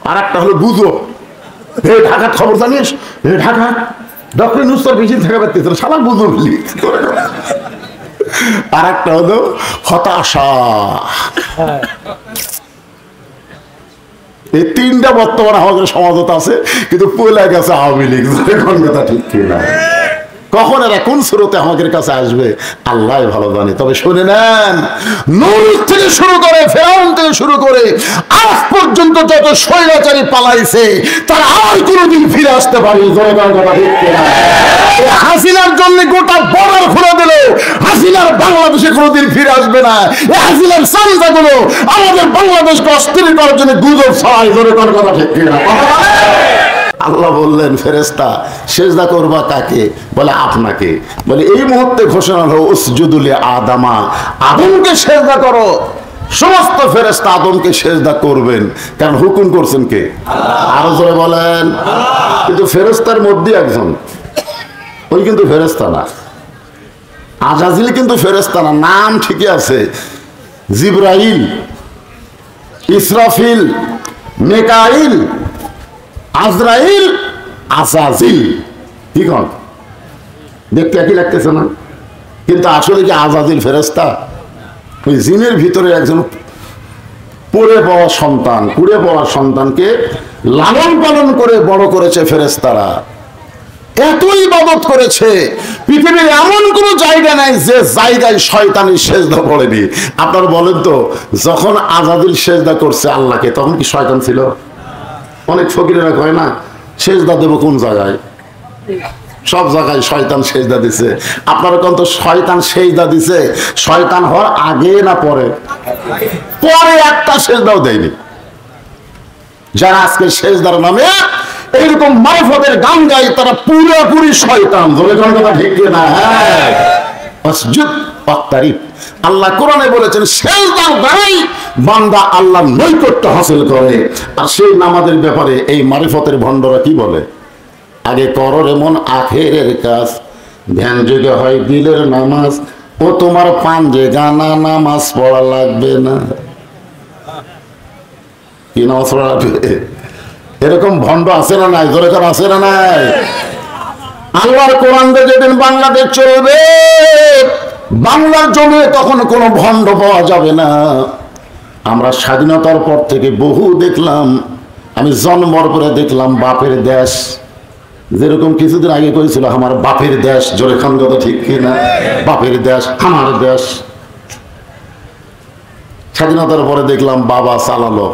আর একটা হলো গুজব, ঢাকার খবর জানিস, ঢাকা ডক্টর নুস্তর বেশি থাকা পারতেছিল, সারা গুজব। আর একটা হলো হতাশা। এই তিনটা বর্তমানে আমাদের সমাজত আছে, কিন্তু পয়লা গেছে আওয়ামী লীগ। কোন কথা ঠিক কিনা? কখন এরা কোন স্রোতে আমাদের কাছে আসবে আল্লাহ ভালো জানে। তবে শুনে নেন, নূহ থেকে শুরু করে ফেরাউন থেকে শুরু করে আজ পর্যন্ত যত স্বৈরাচারী পালাইছে তারা আর কোনোদিন ফিরে আসতে পারেনি। হাসিনার জন্য গোটা বর্ডার খুলে দিল, হাসিনার বাংলাদেশে কোনোদিন ফিরে আসবে না। এই হাসিনার চামচাগুলো আমাদের বাংলাদেশকে অস্থির করার জন্য গুজব ছড়ায়। ধরে কোন কথা ঠিক কিনা? আল্লাহ বললেন, ফেরেশতা সেজদা করবা কাকে? বলে আপনাকে। বলে এই মুহূর্তে ঘোষণা হলো উসজুদু লি আদামা, আদমকে সেজদা করো। সমস্ত ফেরেশতা আদমকে সেজদা করবেন, কারণ হুকুম করছেন কে? আরো জোরে বলেন। কিন্তু ফেরেশতার মধ্যে একজন, ওই কিন্তু ফেরেশতা না। আজাজিল কিন্তু ফেরেশতা না, নাম ঠিকই আছে, জিবরাইল, ইসরাফিল, মিকাইল, আজরাইল, আজাজিল। কি কন? দেখতে একই লাগতেছে না? কিন্তু আসলে কি আজাজিল ফেরেশতা? ওই জিনের ভিতরে একজন পড়ে পাওয়া সন্তান, কুড়ে পাওয়া সন্তানকে লালন পালন করে বড় করেছে ফেরেশতারা। এতই ইবাদত করেছে, পৃথিবীর এমন কোন জায়গা নাই যে জায়গায় শয়তানি সেজদা পড়েনি। আপনারা বলেন তো, যখন আজাজিল সেজদা করছে আল্লাহকে, তখন কি শয়তান ছিল? অনেক ফকিরেরা কয় না সেজদা দেবো কোন জায়গায়? সব জায়গায় শয়তান সেজদা দিছে। আপনারা কোন তো শয়তান সেজদা দিছে শয়তান হওয়ার আগে না পরে? পরে একটা সেজদাও দেয়নি। যারা আজকে সেজদার নামে এইরকম মারফতের গান গায় তারা পুরোপুরি শয়তান। ধরে কোন কথা ঠিক না? হ্যাঁ, আসজুদ ওয়াক্তারিব। আল্লাহ কোরআনে বলেছেন সেজদার দ্বারাই বান্দা আল্লাহর নৈকট্য হাসিল করে। আর সেই নামাজের ব্যাপারে এই মারিফতের ভণ্ডরা কি বলে? আগে করো রে মন আখেরের কাজ, ধ্যান যোগে হয় দিলের নামাজ, ও তোমার পাঞ্জে গানা নামাজ পড়া লাগবে না। কি নামাজ পড়া লাগবে? এরকম ভণ্ড আছে না নাই? জোরে কার আছে না নাই? আল্লাহর কোরআন যেদিন বাংলাদেশ চলবে, বাংলার জমি তখন কোনো ভণ্ড পাওয়া যাবে না। আমরা স্বাধীনতার পর থেকে বহু দেখলাম, আমি জন্মর পরে দেখলাম বাপের দেশ, যেরকম কিছুদিন আগে করেছিল আমার বাপের দেশ। জোরে খান কথা ঠিক কিনা? বাপের দেশ, আমার দেশ। স্বাধীনতার পরে দেখলাম বাবা চালালো,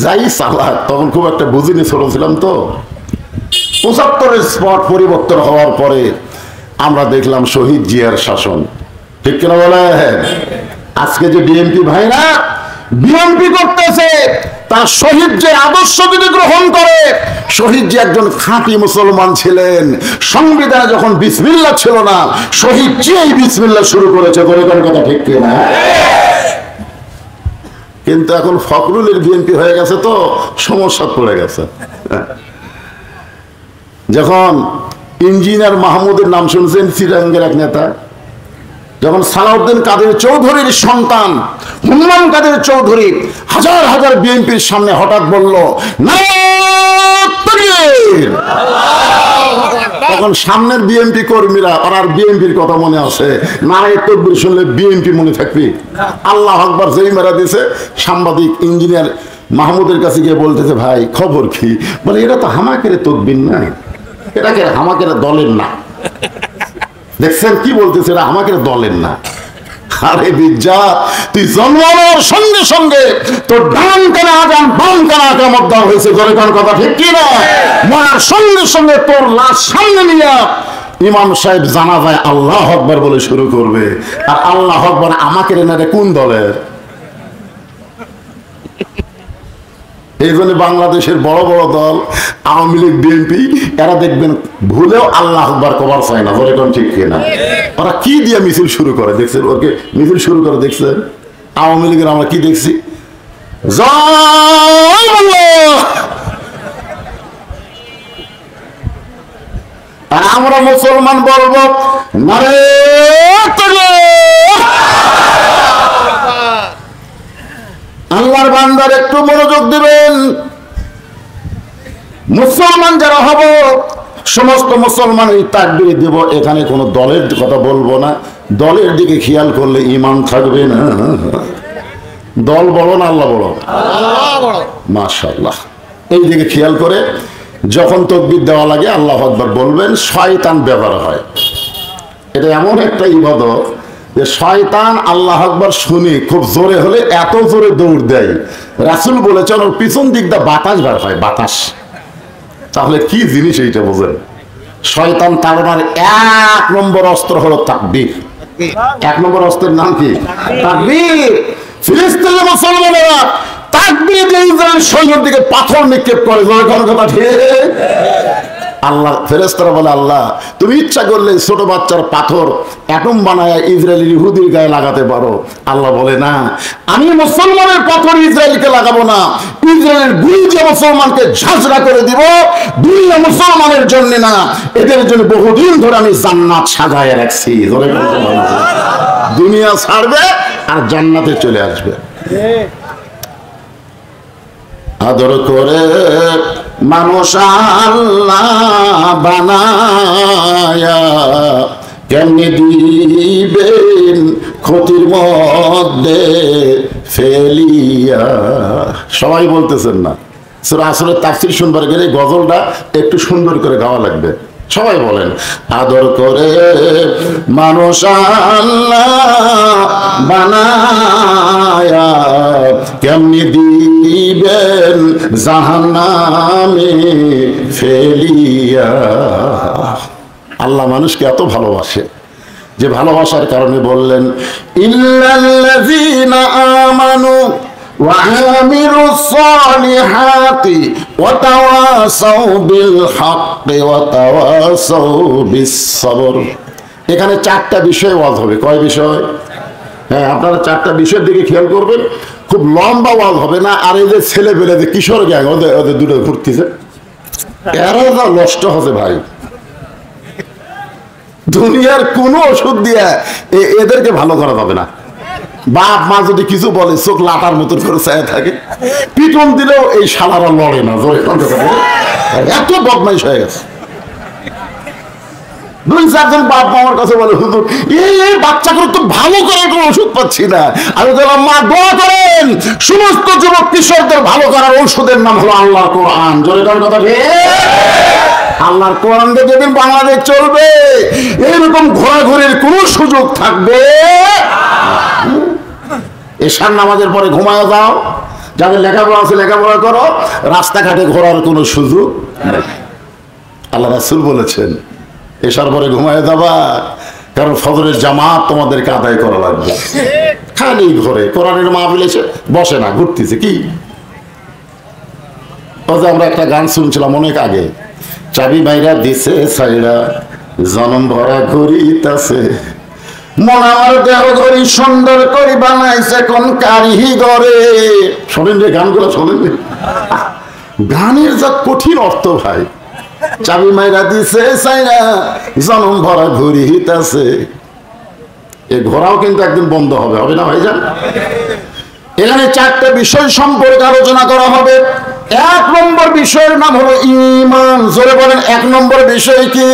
যাই চালাক, তখন খুব একটা বুঝিনি, ছোট ছিলাম তো। ৭৫-এর স্পট পরিবর্তন হওয়ার পরে আমরা দেখলাম শহীদ জিয়ার শাসন। ঠিক কিনা বলেন? আজকে যে বিএনপি ভাইরা বিএনপি করতেছে, তার শহীদ যে আদর্শ যদি গ্রহণ করে, শহীদ যে একজন খাঁটি মুসলমান ছিলেন, সংবিধানে যখন বিসমিল্লাহ ছিল না, শহীদ যে বিসমিল্লাহ শুরু করেছে। বলে কোন কথা ঠিক কিনা? কিন্তু এখন ফখরুলের বিএনপি হয়ে গেছে তো সমস্যা পড়ে গেছে। যখন ইঞ্জিনিয়ার মাহমুদের নাম শুনছেন, চিরাঙ্গের এক নেতা, যখন সালাউদ্দিন কাদের চৌধুরীর সন্তান হুম্মান কাদের চৌধুরী হাজার হাজার বিএনপির সামনে হঠাৎ বলল তখন সামনের বিএনপি কর্মীরা আর বিএনপির কথা মনে আছে, নারায়ে তাকবীর শুনলে বিএনপি মনে থাকবে? আল্লাহু আকবার যেই মেরা দিছে, সাংবাদিক ইঞ্জিনিয়ার মাহমুদের কাছে গিয়ে বলতেছে, ভাই খবর কি? বলে এটা তো হামাকের তকবীর না, এটাকে হামাকের দলের না। দেখছেন কি বলতেছে? এরা আমাকের দলের না। আরে বিজ্জাত, তুই জন্মানোর সঙ্গে সঙ্গে তোর ডান কানে আজান, বাম কানে আকামত দেওয়া হয়েছে। ধরে কোন কথা ঠিক কিনা? মরার সঙ্গে সঙ্গে তোর লাশ সামনে নিয়ে ইমাম সাহেব জানাজায় আল্লাহু আকবার বলে শুরু করবে। আর আল্লাহু আকবার আমাকে রে কোন দলের? এই জন্য বাংলাদেশের বড় বড় দল আওয়ামী লীগ, বিএনপি, এরা দেখবেন ভুলেও আল্লাহু আকবার কবার চায় না। বলে কোন ঠিক কিনা? ওরা কি দিয়ে মিছিল শুরু করে দেখছেন? ওকে মিছিল শুরু করে দেখছেন? আওয়ামী লীগের আমরা কি দেখছি? জয় আল্লাহ। আর আমরা মুসলমান বলবো নারায়ে তাকবীর। আল্লাহর বান্দার একটু মনোযোগ দিবেন। মুসলমান যারা হব সমস্ত মুসলমানই তাকবীর দেব, এখানে কোনো দলের কথা বলবো না। দলের দিকে খেয়াল করলে ঈমান থাকবে না। দল বড় না আল্লাহ বড়? মাশাআল্লাহ। এই দিকে খেয়াল করে যখন তাকবীর দেওয়া লাগে আল্লাহু আকবার বলবেন, শয়তান ব্যবহার হয়। এটা এমন একটা ইবাদত যে শয়তান আল্লাহু আকবার শুনে খুব জোরে হলে এত জোরে দৌড় দেয়, রাসূল বলেছেন ওর পিছন দিক দিয়ে বাতাস বের হয়, বাতাস। তাহলে কি জিনিস এইটা বোঝেন? শয়তান তাড়ানোর 1 নম্বর অস্ত্র হলো তাকবীর। 1 নম্বর অস্ত্রের নাম কি? তাকবীর। ফিলিস্তিনের মুসলমানেরা তাকবীর দিয়ে ইসরায়েল সৈন্যের দিকে পাথর নিক্ষেপ করে, কথা ঠিক? আল্লাহ ফেরেশতারা বলে, আল্লাহ তুমি ইচ্ছা করলে ছোট বাচ্চার পাথর অ্যাটম বানায় ইসরায়েলের ইহুদির গায়ে লাগাতে পারো। আল্লাহ বলে, না, আমি মুসলমানের পাথর ইসরায়েলকে লাগাবো না, ইসরায়েলের গুলি যে মুসলমানকে ঝাঁঝরা করে দিব, দুনিয়া মুসলমানের জন্য না, এদের জন্য বহুদিন ধরে আমি জান্নাত সাজায় রাখছি। দুনিয়া ছাড়বে আর জান্নাতে চলে আসবে। আদর করে মানুষ আল্লাহ বানায়া কেমনি দিবেন ক্ষতির মধ্যে ফেলিয়া। সবাই বলতেছেন না? সূরা আসরের তাফসীর শুনবার গেলে গজলটা একটু সুন্দর করে গাওয়া লাগবে। সবাই বলেন, আদর করে মানুষ আল্লাহ বানায়া কেমনি দিবেন জাহান্নামে ফেলিয়া। আল্লাহ মানুষকে এত ভালোবাসে যে ভালোবাসার কারণে বললেন, ইল্লাল্লাযীনা আমানু وعملوا الصالحات وتواصوا بالحق وتواصوا بالصبر। এখানে 4টা বিষয় ওয়াজ হবে। কয় বিষয়? হ্যাঁ, আপনারা 4টা বিষয়ের দিকে খেয়াল করবেন। খুব লম্বা ওয়াজ হবে না। আর এই যে ছেলে পেলে যে কিশোর গ্যাং, ওদের দুটো ঘুরতেছে, এরা যা নষ্ট হচ্ছে ভাই। দুনিয়ার কোনো ওষুধ দিয়ে এদেরকে ভালো করা যাবে না। বাপ মা যদি কিছু বলে চোখ লাটার মতন করে চায় থাকে, পিটন দিলেও এই শালারা লড়ে না। এত বদমাইশ হয়ে গেছে। 2-4 জন বাপ মা আমার কাছে বলে, হুজুর এই বাচ্চাগুলো তো ভালো করার কোনো ওষুধ পাচ্ছি না। আমি বললাম, মা দোয়া করেন, সমস্ত যুবক কিশোরদের ভালো করার ঔষধের নাম হলো আল্লাহর কোরআন। জোরে কার কথা ঠিক? আল্লাহর কোরআন দিয়ে যেদিন বাংলাদেশ চলবে, এইরকম ঘোরাঘুরির কোনো সুযোগ থাকবে। এশার নামাজের পরে ঘুমায় যাও, যাদের লেখাপড়া আছে লেখাপড়া করো, রাস্তাঘাটে ঘোরার কোনো সুযোগ নেই। আল্লাহ রাসূল বলেছেন, এশার পরে ঘুমায় যাবা, কারণ ফজরের জামাত তোমাদেরকে আদায় করা লাগবে। খালি ঘরে কোরআনের মাহফিল এসে বসে না, ঘুরতেছে কি। আমরা একটা গান শুনছিলাম অনেক আগে, চাবি মাইরা দিছে ছাইরা জনম ভরা ঘুরিতাছে, মন আমার দেহ ঘড়ি সুন্দর করে বানাইছে কোন কারিগরে। শোনেন যে গানগুলো, শোনেন গানের যা কঠিন অর্থ ভাই। চাবি মাইরা দিছে ছাইরা জনম ভরা ঘুরিতাছে, এই ঘোরাও কিন্তু একদিন বন্ধ হবে, হবে না ভাইজান? এখানে 4টা বিষয় সম্পর্কে আলোচনা করা হবে। 1 নম্বর বিষয়ের নাম হলো ঈমান। জোরে বলেন, 1 নম্বর বিষয় কি?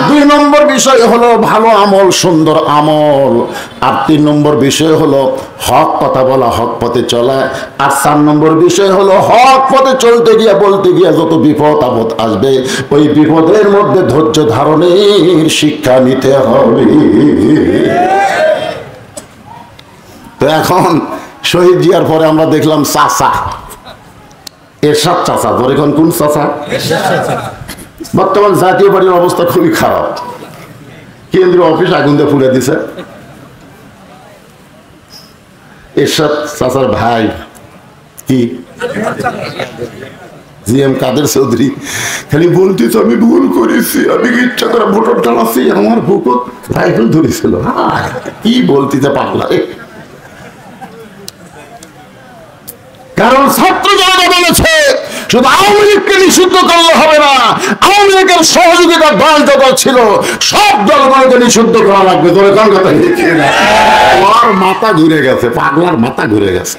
2 নম্বর বিষয় হলো ভালো আমল, সুন্দর আমল। আর 3 নম্বর বিষয় হলো হক কথা বলা, হক পথে চলা। আর 4 নম্বর বিষয় হলো হক পথে চলতে গিয়া বলতে গিয়া যত বিপদ আপদ আসবে, ওই বিপদের মধ্যে ধৈর্য ধারণের শিক্ষা নিতে হবে। তো এখন শহীদ জিয়ার পরে আমরা দেখলাম চাচা, এরশাদ চাচা। ধরে এখন কোন চাচা? বর্তমান জাতীয় পার্টির অবস্থা খুবই খারাপ। কেন্দ্রীয় অফিস আগুন দিয়ে পুড়ে দিছে। এরশাদ চাচার ভাই কি জিএম কাদের চৌধুরী খালি বলতেছে, আমি ভুল করেছি, আমি ইচ্ছা করে ভোটার চালাচ্ছি, আমার ভুকত রাইফেল ধরেছিল। কি বলতেছে পাগলা। কারণ ছাত্র জনতা বলেছে শুধু আওয়ামী লীগকে নিষিদ্ধ করলে হবে না, আওয়ামী লীগের সহযোগিতার দল যত ছিল সব দলগুলোকে নিষিদ্ধ করা লাগবে। তোর কথা ওর মাথা ঘুরে গেছে, পাগলার মাথা ঘুরে গেছে।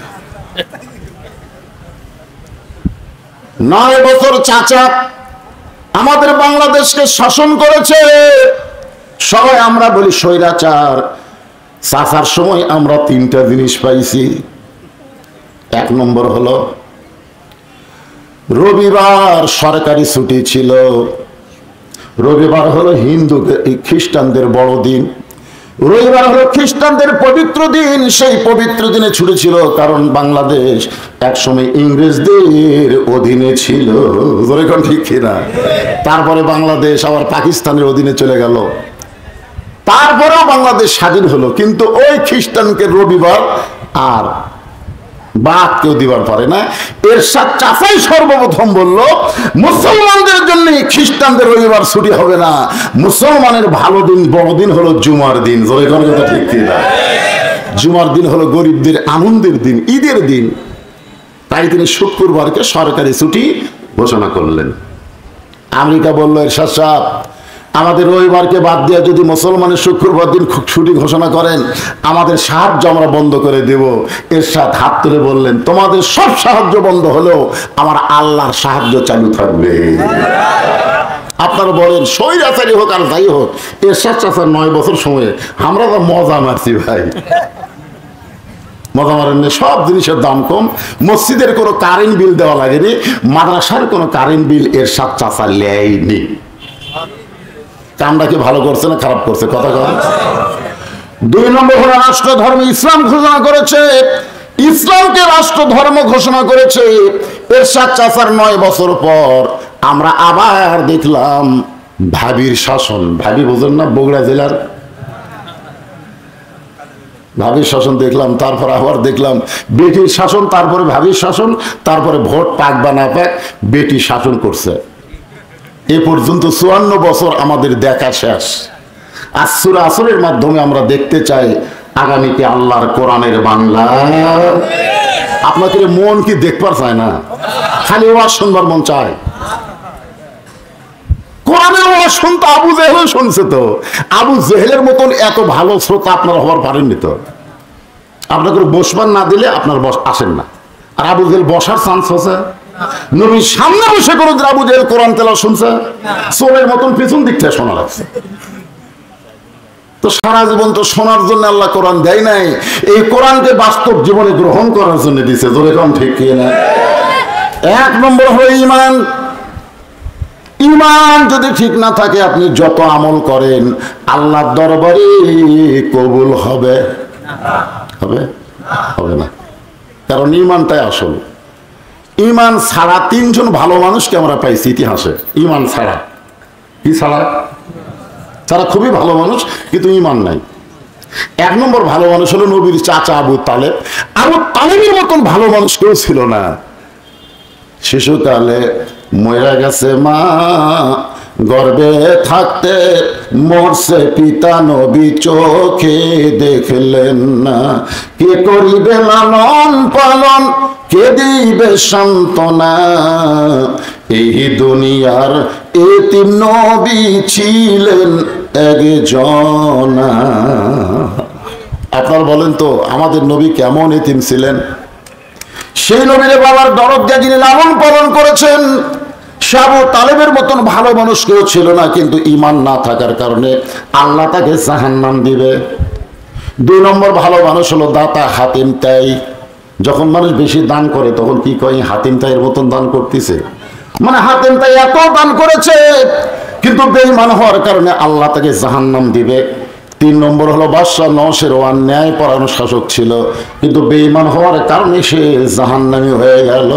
9 বছর চাচা আমাদের বাংলাদেশকে শাসন করেছে। সবাই আমরা বলি স্বৈরাচার। চাচার সময় আমরা 3টা জিনিস পাইছি। 1 নম্বর হলো রবিবার সরকারি ছুটি ছিল। রবিবার হলো খ্রিস্টানদের বড়দিন, রবিবার হলো খ্রিস্টানদের পবিত্র দিন। সেই পবিত্র দিনে ছুটি ছিল, কারণ বাংলাদেশ একসময় ইংরেজদের অধীনে ছিল। ঠিক কিনা? তারপরে বাংলাদেশ আবার পাকিস্তানের অধীনে চলে গেল, তারপরেও বাংলাদেশ স্বাধীন হলো। কিন্তু ওই খ্রিস্টানকে রবিবার আর বাদ কেউ দিবার পারে না। এরশাদ চাচাই সর্বপ্রথম বলল, মুসলমানদের জন্য খ্রিস্টানদের রবিবার ছুটি হবে না, মুসলমানের ভালো দিন বড় দিন হলো জুমার দিন। ঠিক কিনা? জুমার দিন হলো গরিবদের আনন্দের দিন, ঈদের দিন। তাই তিনি শুক্রবারকে সরকারি ছুটি ঘোষণা করলেন। আমেরিকা বলল, এরশাদ সাহেব আমাদের রবিবারকে বাদ দিয়ে যদি মুসলমানের শুক্রবার দিন ছুটি ঘোষণা করেন, আমাদের সাহায্য আমরা বন্ধ করে দেব। এরশাদ হাত তুলে বললেন, তোমাদের সব সাহায্য বন্ধ হলেও আমার আল্লাহর সাহায্য চালু থাকবে। আপনারা বলেন স্বৈরাচারী হোক আর যাই হোক, এরশাদ চাচার 9 বছর সময়ে আমরা তো মজা মারছি ভাই। মজা মারেন, সব জিনিসের দাম কম, মসজিদের কোনো কারেন্ট বিল দেওয়া লাগেনি, মাদ্রাসার কোনো কারেন্ট বিল এরশাদ চাচা নেয়নি। কামটা কি ভালো করছে না খারাপ করছে? কথা কন। 2 নম্বর হলো রাষ্ট্র ধর্ম ইসলাম ঘোষণা করেছে। ইসলামকে রাষ্ট্র ধর্ম ঘোষণা করেছে। এরশাদ চাচার 9 বছর পর আমরা আবার দেখলাম ভাবির শাসন। ভাবি বোঝেন না? বগুড়া জেলার ভাবির শাসন দেখলাম। তারপর আবার দেখলাম বেটির শাসন, তারপরে ভাবির শাসন, তারপরে ভোট পাক বা না পাক বেটি শাসন করছে। এ পর্যন্ত 54 বছর আমাদের দেখা শেষ। আজ সূরা আসরের মাধ্যমে আমরা দেখতে চাই আগামীতে আল্লাহর কোরআনের বাংলা। আপনাদের মন কি দেখবার চায় না? খালি ওয়াজ শুনবার মন চায়। কোরআনের ওয়াজ শুনতে আবু জেহেল শুনছে, তো আবু জেহেলের মতন এত ভালো শ্রোতা আপনারা হবার পারেননি। তো আপনাকে বসবার না দিলে আপনার আসেন না। আর আবু জেহেল বসার চান্স হচ্ছে? নবীর সামনে বসে কোনো আবু জেহেল কোরআন তেলাওয়াত শুনছে? চোরের মতন পিছন দিক থেকে শোনা লাগছে। তো সারা জীবন তো শোনার জন্য আল্লাহ কোরআন দেয় নাই, এই কোরআনকে বাস্তব জীবনে গ্রহণ করার জন্য দিছে। জোরে কম ঠিক কি না? 1 নম্বর হলো ঈমান। ঈমান যদি ঠিক না থাকে, আপনি যত আমল করেন আল্লাহর দরবারে কবুল হবে? হবে? হবে না। কারণ ঈমানটাই আসল। ঈমান ছাড়া 3 জন ভালো মানুষকে আমরা পাইছি ইতিহাসে। ঈমান ছাড়া, কি ছাড়া? তারা খুবই ভালো মানুষ কিন্তু ঈমান নাই। 1 নম্বর ভালো মানুষ হলো নবীর চাচা আবু তালেব। আবু তালেবের মতন ভালো মানুষ কেউ ছিল না। শিশুকালে মরে গেছে মা, গর্ভে থাকতে মরছে পিতা, নবী চোখে দেখলেন না। কে করিবে লালন পালন, কে দিবে সান্ত্বনা, এই দুনিয়ার এতিম নবী ছিলেন একজনা। আপনারা বলেন তো আমাদের নবী কেমন এতিম ছিলেন? সেই নবীর বাবার দরদ দিয়ে যিনি লালন পালন করেছেন, আবু তালেবের মতন ভালো মানুষ কেউ ছিল না। কিন্তু ঈমান না থাকার কারণে আল্লাহ তাকে জাহান্নাম দিবে। 2 নম্বর ভালো মানুষ হলো দাতা হাতিম তাই। যখন মানুষ বেশি দান করে তখন কি কয়, হাতিম তাইয়ের মতন দান করতেছে। মানে হাতিম তাই এত দান করেছে কিন্তু বেঈমান হওয়ার কারণে আল্লাহ তাকে জাহান্নাম দিবে। 3 নম্বর হলো বাদশাহ নওশের ন্যায় পরায়ণ শাসক ছিল, কিন্তু বেঈমান হওয়ার কারণে সে জাহান্নামী হয়ে গেল।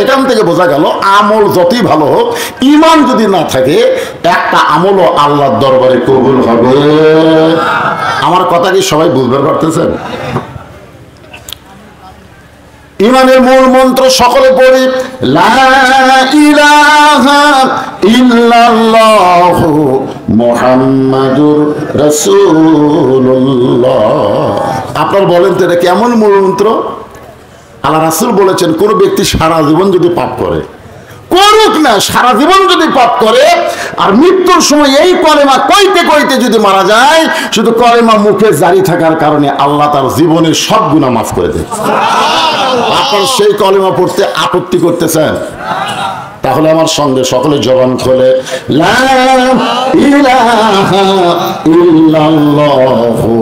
এখান থেকে বোঝা গেল আমল যতই ভালো হোক, ঈমান যদি না থাকে একটা আমলও আল্লাহর দরবারে কবুল হবে। আমার কথা কি সবাই বুঝতে পারতেছেন? ঈমানের মূল মন্ত্র সকলে পড়ি, লা ইলাহা ইল্লাল্লাহু মুহাম্মাদুর রাসূলুল্লাহ। আপনারা বলেন তো এটা কেমন মূল মন্ত্র? আল্লাহ রাসূল বলেছেন, কোন ব্যক্তি সারা জীবন যদি পাপ করে, করুক না, সারা জীবন যদি পাপ করে আর মৃত্যুর সময় এই কলেমা কইতে কইতে যদি মারা যায়, শুধু কলেমা মুখে জারি থাকার কারণে আল্লাহ তার জীবনের সব গুনাহ মাফ করে দেয়। আপনার সেই কলেমা পড়তে আপত্তি করতেছেন? তাহলে আমার সঙ্গে সকলে জবান খোলে, লা ইলাহা ইল্লাল্লাহু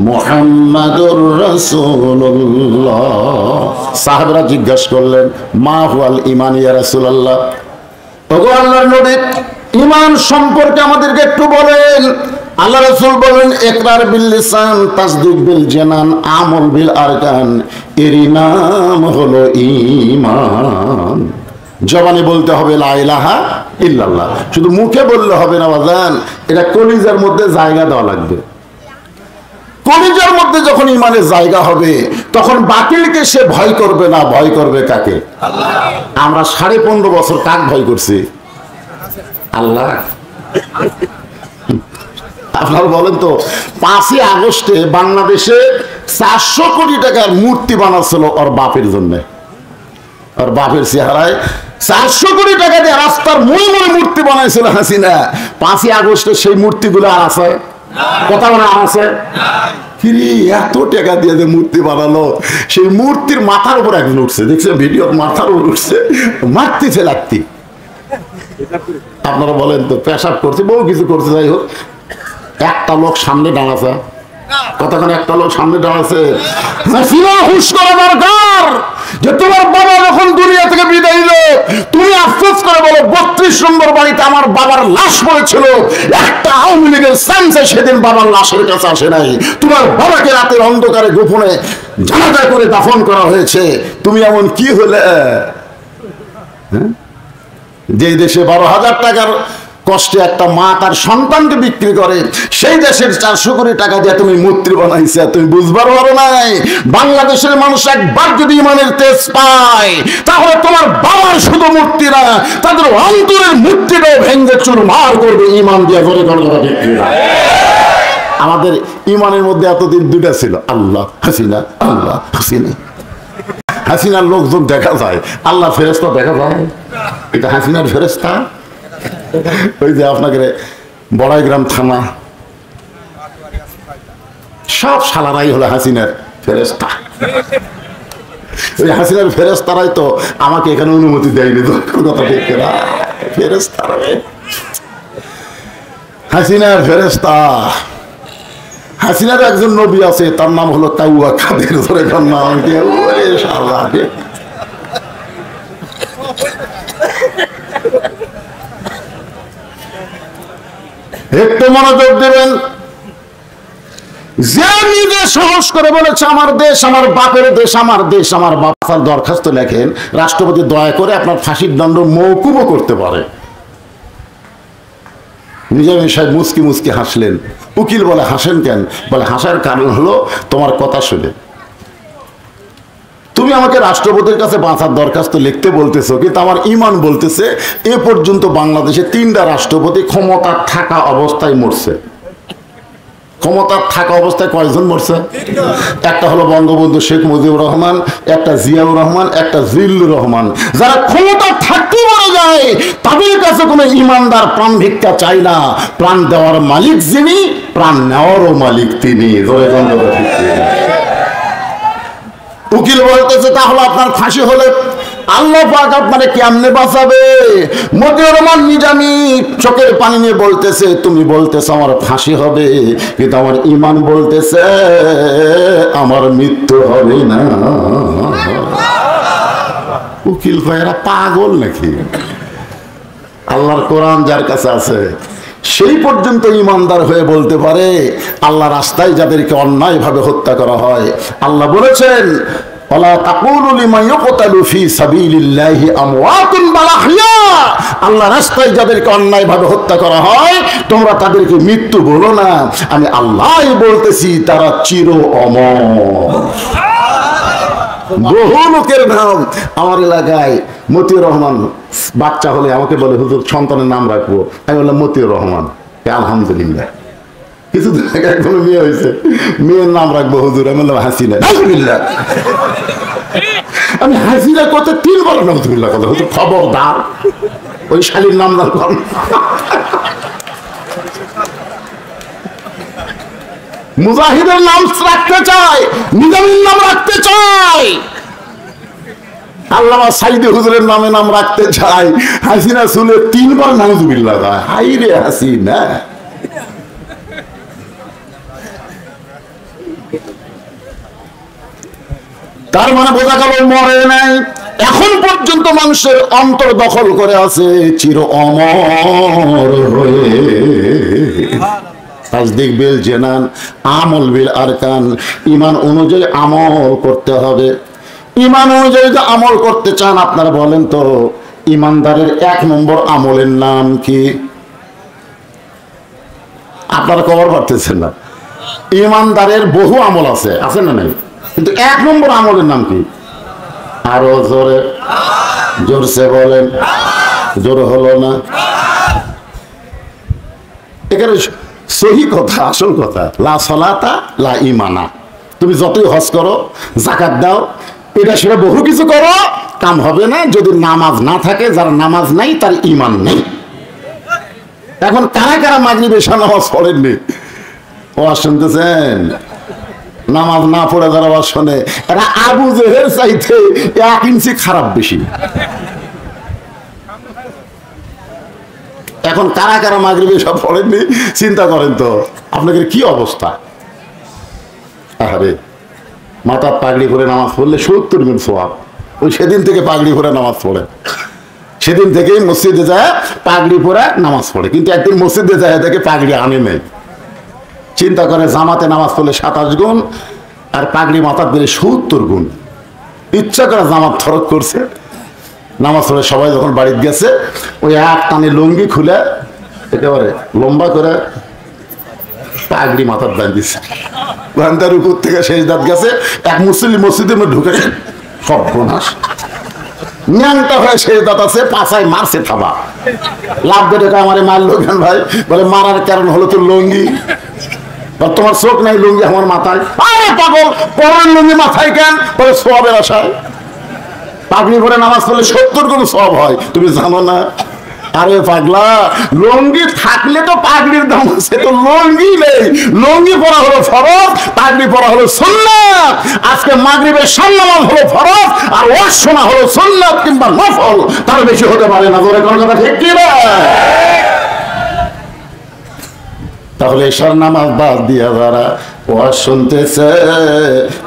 মুহাম্মাদুর রাসূলুল্লাহ। সাহাবারা জিজ্ঞাসা করলেন, মা হুয়াল ঈমান ইয়া রাসূলুল্লাহ, ওগো আল্লাহর নবী, ঈমান সম্পর্কে আমাদেরকে একটু বলেন। আল্লাহ রাসূল বলেন, ইকরার বিল লিসান, তাসদীক বিল জানান, আমল বিল আরকান, এরই নাম হলো ঈমান। জবানে বলতে হবে লা ইলাহা ইল্লাল্লাহ, শুধু মুখে বললে হবে না বাজান, এটা কলিজার মধ্যে জায়গা দেওয়া লাগবে। কলিজার মধ্যে যখন ইমানের জায়গা হবে তখন বাতিলকে সে ভয় করবে না, ভয় করবে কাকে? আমরা 15.5 বছর কাক ভয় করছি? আল্লাহ। আপনারা বলেন তো, 5ই আগস্টে বাংলাদেশে 400 কোটি টাকার মূর্তি বানাচ্ছিল ওর বাপের জন্য। আর বাপের চেহারায় 400 কোটি টাকা দিয়ে রাস্তার মূল মূর্তি বানাইছিল হাসিনা। 5ই আগস্টে সেই মূর্তিগুলো আর আছে? কথা বলা আছে? এত টাকা দিয়ে যে মূর্তি বানালো, সেই মূর্তির মাথার উপর একজন উঠছে, দেখছেন ভিডিও? মাথার উপর উঠছে, মারতেছে লাগতি। আপনারা বলেন তো, পেশাব করছে, বহু কিছু করছে, যাই হোক, একটা লোক সামনে দাঁড়াছে। কতক্ষণ একটা লোক সামনে দাঁড়াচ্ছে? হুশ করা দরকার যে তোমার বাবা যখন দুনিয়া থেকে বিদায় নিল, তুমি আফসোস করে বলো 32 নম্বর বাড়িতে আমার বাবার লাশ পড়েছিল, একটা আওয়ামী লীগের সেন্সে সেদিন বাবার লাশের কাছে আসে নাই। তোমার বাবাকে রাতের অন্ধকারে গোপনে জানাজা করে দাফন করা হয়েছে। তুমি এমন কি হলে যে দেশে 12,000 টাকার কষ্টে একটা মা তার সন্তানকে বিক্রি করে, সেই দেশের 400 কোটি টাকা দিয়ে তুমি মূর্তি বানাইছে? তুমি বুঝবার পারো নাই বাংলাদেশের মানুষ একবার যদি ইমানের তেজ পায়, তাহলে তোমার বাবার শুধু মূর্তি না, তাদের অন্তরের মূর্তিটাও ভেঙে চুরমার করবে ইমান দিয়ে। করে কথা বিক্রি না। আমাদের ইমানের মধ্যে এতদিন দুটা ছিল, আল্লাহ হাসিনা, আল্লাহ হাসিনা। হাসিনার লোকজন দেখা যায়, আল্লাহ ফেরেশতা দেখা যায়? এটা হাসিনার ফেরেশতা? ওই যে আপনাকে বড়াইগ্রাম থানা, সব শালারাই হলো হাসিনার ফেরেশতা। ওই হাসিনার ফেরেশতারাই তো আমাকে এখানে অনুমতি দেয়নি। কথা ঠিক না? ফেরেশতারা, হাসিনার ফেরেশতা। হাসিনার একজন নবী আছে, তার নাম হলো কাউয়া কাদের। ধরে নাম একটু মনোযোগ দেবেন। যে নিজে সাহস করে বলেছে আমার দেশ আমার বাপের দেশ, আমার দেশ আমার বাপার দরখাস্ত লেখেন, রাষ্ট্রপতি দয়া করে আপনার ফাঁসির দণ্ড মওকুফও করতে পারে। নিজামী সাহেব মুচকি মুচকি হাসলেন। উকিল বলে, হাসেন কেন? বলে, হাসার কারণ হলো তোমার কথা শুনে। তুমি আমাকে রাষ্ট্রপতির কাছে বাঁচার দরখাস্ত লিখতে বলতেছো, কিন্তু আমার ইমান বলতেছে এ পর্যন্ত বাংলাদেশে 3টা রাষ্ট্রপতি ক্ষমতা থাকা অবস্থায় মরছে। ক্ষমতা থাকা অবস্থায় কয়জন মরছে? একটা হলো বঙ্গবন্ধু শেখ মুজিবুর রহমান, একটা জিয়াউর রহমান, একটা জিল্লুর রহমান। যারা ক্ষমতা থাকতে মারা যায় তাদের কাছে কোনো ইমানদার প্রাণ ভিক্ষা চাই না। প্রাণ দেওয়ার মালিক যিনি, প্রাণ নেওয়ারও মালিক তিনি। উকিল বলতেছে, তাহলে আপনার ফাঁসি হলে আল্লাহ পাক আপনারে কেমনে বাঁচাবে? মতিউর রহমান নিজামী চোখের পানি নিয়ে বলতেছে, তুমি বলতেছ আমার ফাঁসি হবে, কিন্তু আমার ইমান বলতেছে আমার মৃত্যু হবে না। উকিল ভাইয়েরা পাগল নাকি? আল্লাহর কোরআন যার কাছে আছে সেই পর্যন্ত ইমানদার হয়ে বলতে পারে আল্লাহ রাস্তায় যাদেরকে অন্যায় ভাবে হত্যা করা হয়, আল্লাহ বলেছেন আল্লাহ রাস্তায় যাদেরকে অন্যায় ভাবে হত্যা করা হয় তোমরা তাদেরকে মৃত্যু বলো না, আমি আল্লাহ বলতেছি তারা চির অমর। বহু লোকের নাম আমার এলাকায় মতিউর রহমান বাচ্চা হলে আমাকে বলে, হুজুর সন্তানের নাম রাখবো। আমি বললাম মতিউর রহমান। আলহামদুলিল্লাহ। কিছুদিন আগে একজন মেয়ে হয়েছে, মেয়ের নাম রাখবো হুজুর। আমি বললাম হাসিনা। আমি হাজিরা করতে 3 বার নাউজুবিল্লাহ কথা হতো। খবরদার ওই শালীর নাম না কর। মুজাহিদের নাম রাখতে চাই, নিজামীর নাম রাখতে চাই, আল্লামা সাইদে হুজুরের নামে নাম রাখতে চাই। হাসিনা শুনে 3 বার নাউজুবিল্লাহ কয়। হাই রে হাসিনা। তার মানে বোঝা গেল মরে নাই, এখন পর্যন্ত মানুষের অন্তর দখল করে আছে চির অমর হয়ে। তাসদিক বিল জানান, আমল বিল আরকান। ঈমান অনুযায়ী আমল করতে হবে। ঈমান অনুযায়ী যদি আমল করতে চান, আপনারা বলেন তো ঈমানদারের 1 নম্বর আমলের নাম কি? আপনারা কবর পারতেছেন না। ঈমানদারের বহু আমল আছে, আছে না নাই? কিন্তু 1 নম্বর আমলের নাম কি? আরো জোরে, জোরসে বলেন। জোর হলো না? এখানে সহি কথা, আসল কথা, লা সলাতা লা ঈমানা। তুমি যতই হজ করো, যাকাত দাও, এটা সেটা বহু কিছু করো, কাম হবে না যদি নামাজ না থাকে। যার নামাজ নাই তার ঈমান নেই। এখন কারা কারা মাগরিবের এশা নামাজ পড়েননি? ওয়াজ শুনতেছেন? নামাজ না পড়ে যারা ওয়াজ শোনে, এরা আবু জেহেল চাইতে 1 ইঞ্চি খারাপ বেশি। এখন কারা কারা মাগরিবে সব পড়েননি চিন্তা করেন তো আপনাদের কি অবস্থা। আরে মাথা পাগড়ি করে নামাজ পড়লে 70 গুণ সওয়াব। ওই সেদিন থেকে পাগড়ি করে নামাজ পড়ে, সেদিন থেকেই মসজিদে যায় পাগড়ি পরে নামাজ পড়ে। কিন্তু একদিন মসজিদে যায় দেখে পাগড়ি আনে নেই। চিন্তা করে জামাতে নামাজ পড়লে 27 গুণ, আর পাগড়ি মাথার দিলে 70 গুণ। ইচ্ছা করে জামাত ফরক করছে। নামাজ পড়ে সবাই যখন বাড়িতে গেছে, ওই 1 টানে লুঙ্গি খুলে একেবারে লম্বা করে পাগড়ি মাথার বাঁধিছে। বান্দার উপর থেকে শেষ দাঁত গেছে। এক মুসলিম মসজিদের মধ্যে ঢুকে সব বোনাস ন্যাংটা হয়ে শেষ দাঁত আছে, পাছায় মারছে থাবা। লাভ বেটে আমারে মারলো কেন ভাই? বলে মারার কারণ হলো তোর লুঙ্গি। তোমার চোখ নাই, লুঙ্গি আমার মাথায়। আরে পাগল, পরের লুঙ্গি মাথায় কেন? বলে সওয়াবের আশায়। পাগড়ি পরে নামাজ পড়লে 70 গুণ সওয়াব হয়, তুমি জানো না? আরে পাগলা, লুঙ্গি থাকলে তো পাগড়ির দাম আছে, তো লুঙ্গি নেই। লুঙ্গি পরা হলো ফরজ, পাগড়ি পরা হলো সুন্নাত। আজকে মাগরিবের নামাজ হলো ফরজ, আর ওয়াজ শোনা হলো সুন্নাত কিংবা নফল। তার বেশি হতে পারে না। জোরে কোন কথা ঠিক কি না? তাহলে এশার নামাজ বাদ দিয়া যারা ওয়াজ শুনতেছে,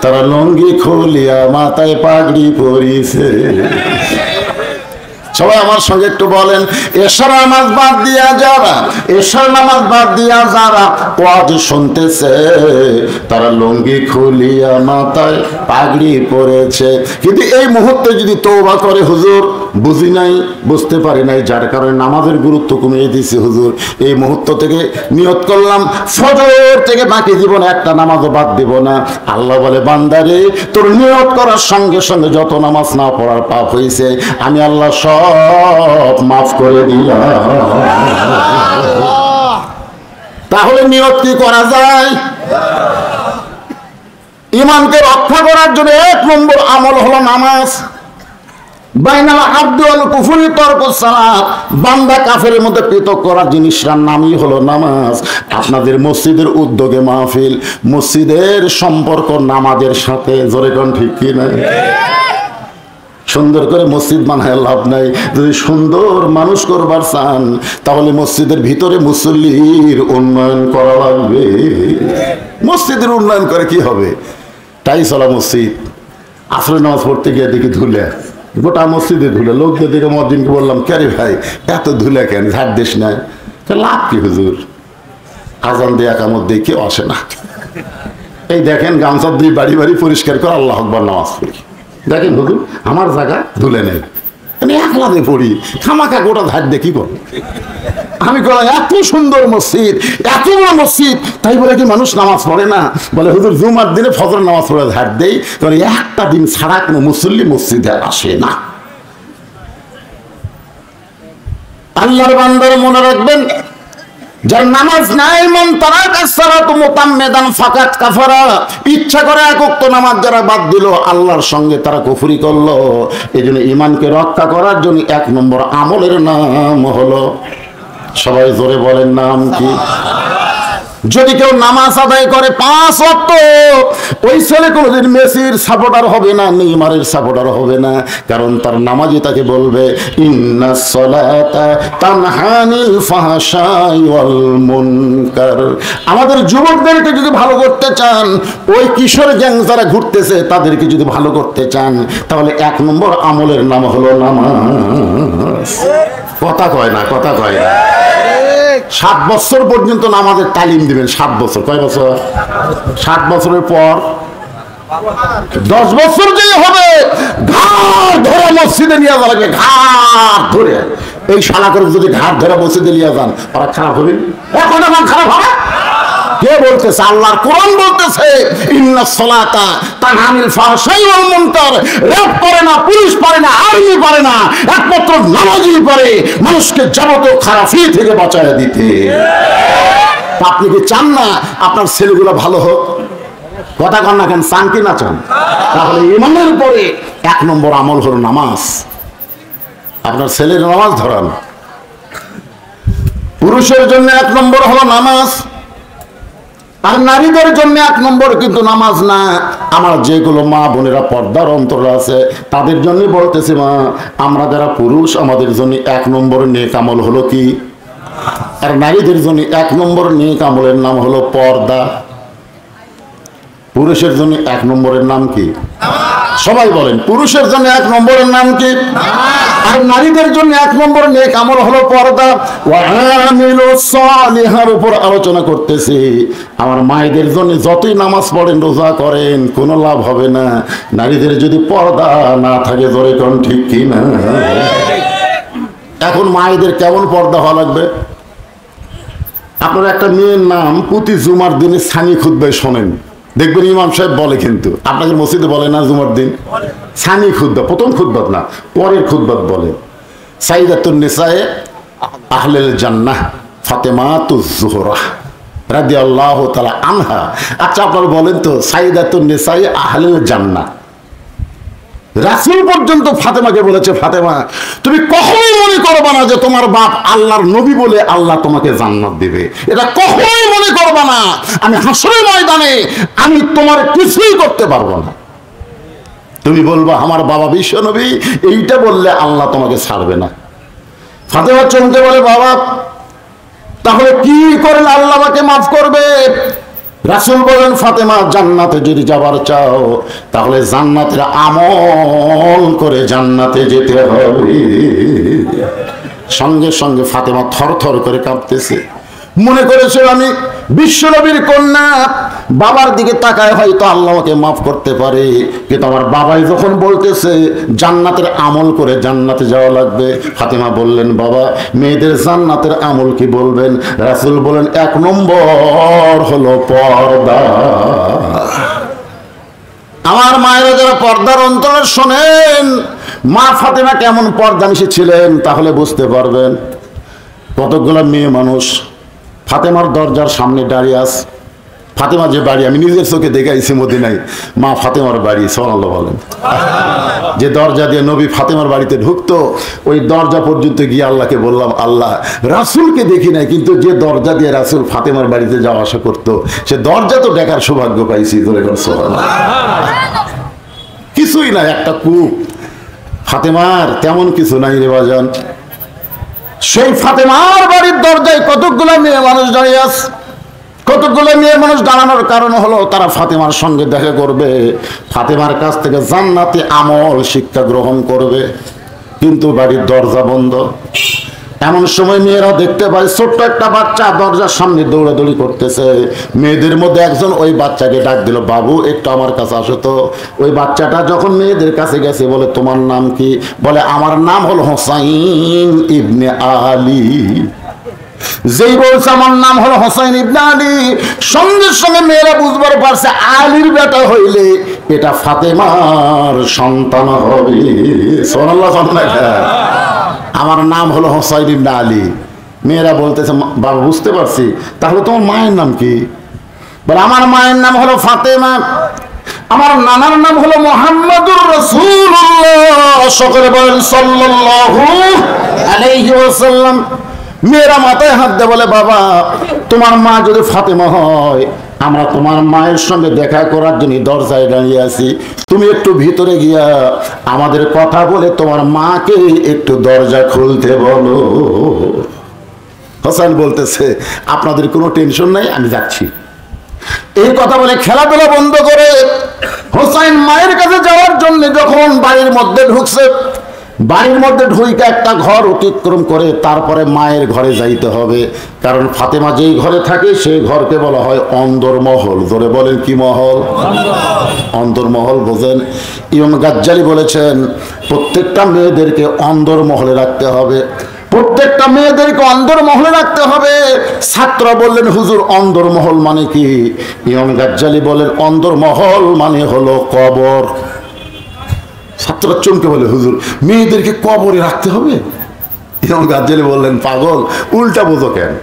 তারা লুঙ্গি খুলিয়া মাথায় পাগড়ি পরিছে। সবাই আমার সঙ্গে একটু বলেন, এশার নামাজ বাদ দিয়া যারা, এশার নামাজ বাদ দিয়া যারা ওয়াজ শুনতেছে, তারা লুঙ্গি খুলিয়া মাথায় পাগড়ি পরেছে। কিন্তু এই মুহূর্তে যদি তওবা করে, হুজুর বুঝি নাই, বুঝতে পারি নাই, যার কারণে নামাজের গুরুত্ব কমিয়ে দিয়েছে, হুজুর এই মুহূর্ত থেকে নিয়ত করলাম ফজর থেকে বাকি জীবনে একটা নামাজও বাদ দেব না। আল্লাহ বলে, বান্দারে তোর নিয়ত করার সঙ্গে সঙ্গে যত নামাজ না পড়ার পাপ হয়েছে, আমি আল্লাহ সব মাফ করে দিলাম। তাহলে নিয়ত কি করা যায়? ঈমানকে রক্ষা করার জন্য 1 নম্বর আমল হলো নামাজ। বাইনাল আবদু ওয়াল কুফরি তারকুস সালাত। বান্দা কাফেরের মধ্যে পৃথক করার জিনিসটার নামই হলো নামাজ। আপনাদের মসজিদের উদ্যোগে মাহফিল, মসজিদের সম্পর্ক নামাজের সাথে। জোরে কোন ঠিক কি না? সুন্দর করে মসজিদ বানায় লাভ নাই। যদি সুন্দর মানুষ করবার চান, তাহলে মসজিদের ভিতরে মুসল্লির উন্নয়ন করা লাগবে। মসজিদের উন্নয়ন করে কি হবে? তাই চলা মসজিদ। আসরে নামাজ পড়তে গিয়ে দেখি ধুলে, গোটা মসজিদে ধুলে। লোকদের দিকে মসজিদকে বললাম, কে রে ভাই এত ধুলে কেন? ঝাড় দিস নাই। লাভ কি হুজুর? আজান দিয়ে একামত দিয়ে কেউ আসে না। এই দেখেন গামছা দিয়ে বাড়ি বাড়ি পরিষ্কার করে আল্লাহ আকবার নামাজ পড়ি। দেখেন হুজুর আমার জায়গা ধুলে নেই, আমি একলা দিয়ে পড়ি, খামাখা গোটা ঝাড় দিয়ে কি করবো? আমি বললাম, এত সুন্দর মসজিদ, এত বড় মসজিদ, তাই বলে কি মানুষ নামাজ পড়ে না? বলে হুজুর জুমার দিনে ফজর নামাজ পড়ে ঝাড় দেই, কারণ একটা দিন ছাড়া কোনো মুসল্লি মসজিদে আসে না। আল্লাহর বান্দার মনে রাখবেন, যার নামাজ নাই, মন তারাকা সালাতু মুতাম্মিদান ফাকাত কাফারা, ইচ্ছা করে এক ওয়াক্ত নামাজ যারা বাদ দিল আল্লাহর সঙ্গে তারা কুফরি করলো। এজন্য ঈমানকে রক্ষা করার জন্য 1 নম্বর আমলের নাম হলো, সবাই জোরে বলেন নাম কি? যদি কেউ নামাজ আদায় করে 5 ওয়াক্ত, ওই ছেলে কোনোদিন মেসির সাপোর্টার হবে না, নেইমারের সাপোর্টার হবে না, কারণ তার নামাজই তাকে বলবে ইন্নাস সালাতা তানহা আনিল ফাহশাই ওয়াল মুনকার। আমাদের যুবকদেরকে যদি ভালো করতে চান, ওই কিশোর গ্যাং যারা ঘুরতেছে তাদেরকে যদি ভালো করতে চান, তাহলে 1 নম্বর আমলের নাম হলো নামাজ। কথা কয় না, কথা কয় না। 7 বছর পর্যন্ত নামাজের তালিম দিবেন। 7 বছর, কয় বছর? 7 বছরের পর 10 বছর যে হবে, ঘাড় ধরে মসজিদে নিয়ে যাওয়া লাগবে, ঘাড় ধরে। এই শালা করে যদি ঘাড় ধরে মসজিদে নিয়ে যান, ওরা খারাপ হবে? এখন আমার খারাপ হবে? কে বলতেছে? আল্লাহর কোরআন বলতেছে ইন্নাস সালাতা তানহা আনিল ফাহশাই ওয়াল মুনকার। র‍্যাব পারে না, পুলিশ পারে না, আর্মি পারে না, একমাত্র নামাজই পারে মানুষকে যাবতীয় খারাপি থেকে বাঁচায় দিতে। আপনি কি চান না আপনার ছেলেগুলো ভালো হোক? কথা কন না কেন? চান কি না চান? তাহলে ঈমানের পরে 1 নম্বর আমল হলো নামাজ। আপনার ছেলের নামাজ ধরান। পুরুষের জন্য 1 নম্বর হলো নামাজ, আর নারীদের জন্য 1 নম্বর কিন্তু নামাজ না। আমার যেগুলো মা বোনেরা পর্দার অন্তরে আছে তাদের জন্য বলতেছি, মা আমরা যারা পুরুষ আমাদের জন্য 1 নম্বর নেক আমল হলো কি? আর নারীদের জন্য 1 নম্বর নেক আমলের নাম হলো পর্দা। পুরুষের জন্য 1 নম্বরের নাম কি? সবাই বলেন, পুরুষের জন্য 1 নম্বরের নাম কি? আর নারীদের জন্য 1 নম্বর নেক আমল হলো পর্দা। ওয়া আমিলুস সালিহার উপর আলোচনা করতেছি। আমার মায়েদের জন্য যতই নামাজ পড়েন, রোজা করেন, কোনো লাভ হবে না নারীদের যদি পর্দা না থাকে। জোরে কোন ঠিক কি না? এখন মায়েদের কেমন পর্দা হওয়া লাগবে? আপনার একটা মেয়ের নাম প্রতি জুমার দিনে সানি খুতবায় শোনেন, দেখবেন ইমাম সাহেব বলে, কিন্তু আপনাদের মসজিদে বলে না জুমার দিন সানি খুতবা, প্রথম খুতবাত না, পরের খুতবাত বলে সাইয়্যিদাতুন নিসায়ে আহলিল জান্নাহ ফাতেমাতুজ জোহরা রাদিয়াল্লাহু তাআলা আনহা। আচ্ছা আপনারা বলেন তো, সাইয়্যিদাতুন নিসায়ে আহলিল জান্নাহ, রাসূল পর্যন্ত ফাতেমাকে বলেছে, ফাতেমা তুমি কখনোই মনে করবা না যে তোমার বাপ আল্লাহর নবী বলে আল্লাহ তোমাকে জান্নাত দিবে, এটা কখনোই মনে করবা না। আমি হাসরের ময়দানে আমি তোমার কিছুই করতে পারবো না। তুমি বলবা আমার বাবা বিশ্ব নবী, এইটা বললে আল্লাহ তোমাকে ছাড়বে না। ফাতেমা চমকে বলে, বাবা তাহলে কি করলে আল্লাহ আমাকে মাফ করবে? রাসূল বলেন, ফাতেমা জান্নাতে যদি যাবার চাও তাহলে জান্নাতের আমল করে জান্নাতে যেতে হবে। সঙ্গে সঙ্গে ফাতেমা থরথর করে কাঁপতেছে, মনে করেছিল আমি বিশ্বনবীর কন্যা, বাবার দিকে তাকায় হয়তো আল্লাহ আমাকে মাফ করতে পারে, কিন্তু আমার বাবাই যখন বলতেছে জান্নাতের আমল করে জান্নাতে যাওয়া লাগবে। ফাতেমা বললেন, বাবা মেয়েদের জান্নাতের আমল কি বলবেন? রাসূল বলেন, 1 নম্বর হলো পর্দা। আমার মায়েরা যারা পর্দার অন্তরে শোনেন, মা ফাতেমা কেমন পর্দা মিশেছিলেন তাহলে বুঝতে পারবেন। কতগুলো মেয়ে মানুষ ফাতেমার দরজার সামনে দাঁড়িয়ে আছে। ফাতেমা যে বাড়ি আমি নিজের চোখে দেখাইছি মদিনায়, মা ফাতেমার বাড়ি, সুবহানাল্লাহ বলেন। যে দরজা দিয়ে নবী ফাতেমার বাড়িতে ঢুকতো, ওই দরজা পর্যন্ত গিয়ে আল্লাহকে বললাম, আল্লাহ রাসূলকে দেখি নাই, কিন্তু যে দরজা দিয়ে রাসূল ফাতেমার বাড়িতে যাওয়া আসা করতো সে দরজা তো দেখার সৌভাগ্য পাইছি। সুবহানাল্লাহ। কিছুই নাই, একটা কূপ। ফাতেমার তেমন কিছু নাই রে বাজান। সেই ফাতেমার বাড়ির দরজায় কতগুলো মেয়ে মানুষ দাঁড়িয়ে আছে। কতগুলো মেয়ে মানুষ দাঁড়ানোর কারণ হলো তারা ফাতেমার সঙ্গে দেখা করবে, ফাতেমার কাছ থেকে জান্নাতি আমল শিক্ষা গ্রহণ করবে, কিন্তু বাড়ির দরজা বন্ধ। এমন সময় মেয়েরা দেখতে পায় ছোট্ট একটা বাচ্চা দরজার সামনে দৌড়াদৌড়ি করতেছে। মেয়েদের মধ্যে একজন ওই বাচ্চাকে ডাক দিল, বাবু একটু আমার কাছে আসো তো। ওই বাচ্চাটা যখন মেয়েদের কাছে গেছে, বলে তোমার নাম কি? বলে আমার নাম হলো হোসাইন ইবনে আলী। যেই বলছে আমার নাম হলো হোসাইন ইবনে আলী, সঙ্গে সঙ্গে মেয়েরা বুঝবার পারছে আলীর বেটা হইলে এটা ফাতেমার সন্তান হবে। সুবহানাল্লাহ। আমার নাম হলো হোসাইন ইবনে আলী। মেয়েরা বলতেছে বাবা বুঝতে পারছি, তাহলে তোমার মায়ের নাম কি? বলে আমার মায়ের নাম হলো ফাতেমা, আমার নানার নাম হলো মুহাম্মাদুর রাসূলুল্লাহ। সকলে বলেন সাল্লাল্লাহু আলাইহি ওয়াসাল্লাম। মেয়েরা মাথায় হাত দিয়ে বলে বাবা তোমার মা যদি ফাতেমা হয়, আমরা তোমার মায়ের সঙ্গে দেখা করার জন্য দরজায় দাঁড়িয়ে আছি, তুমি একটু ভিতরে গিয়া আমাদের কথা বলে তোমার মাকে একটু দরজা খুলতে বলো। হোসেন বলতেছে আপনাদের কোনো টেনশন নাই, আমি যাচ্ছি। এই কথা বলে খেলাধুলা বন্ধ করে হোসেন মায়ের কাছে যাওয়ার জন্য যখন বাড়ির মধ্যে ঢুকছে, বাড়ির মধ্যে ঢুকে একটা ঘর অতিক্রম করে তারপরে মায়ের ঘরে যাইতে হবে। কারণ ফাতেমা যেই ঘরে থাকে সেই ঘরকে বলা হয় অন্দরমহল। ধরে বলেন কি মহল? অন্দরমহল বোঝেন? ইমাম গাজ্জালি বলেছেন প্রত্যেকটা মেয়েদেরকে অন্দরমহলে রাখতে হবে, প্রত্যেকটা মেয়েদেরকে অন্দরমহলে রাখতে হবে। ছাত্ররা বললেন হুজুর অন্দরমহল মানে কি? ইমাম গাজ্জালি বলেন অন্দরমহল মানে হলো কবর। ছাত্ররা চমকে বলে হুজুর মেয়েদেরকে কবরে রাখতে হবে? ইমাম গাজ্জালি বললেন পাগল, উল্টা বোঝো কেন?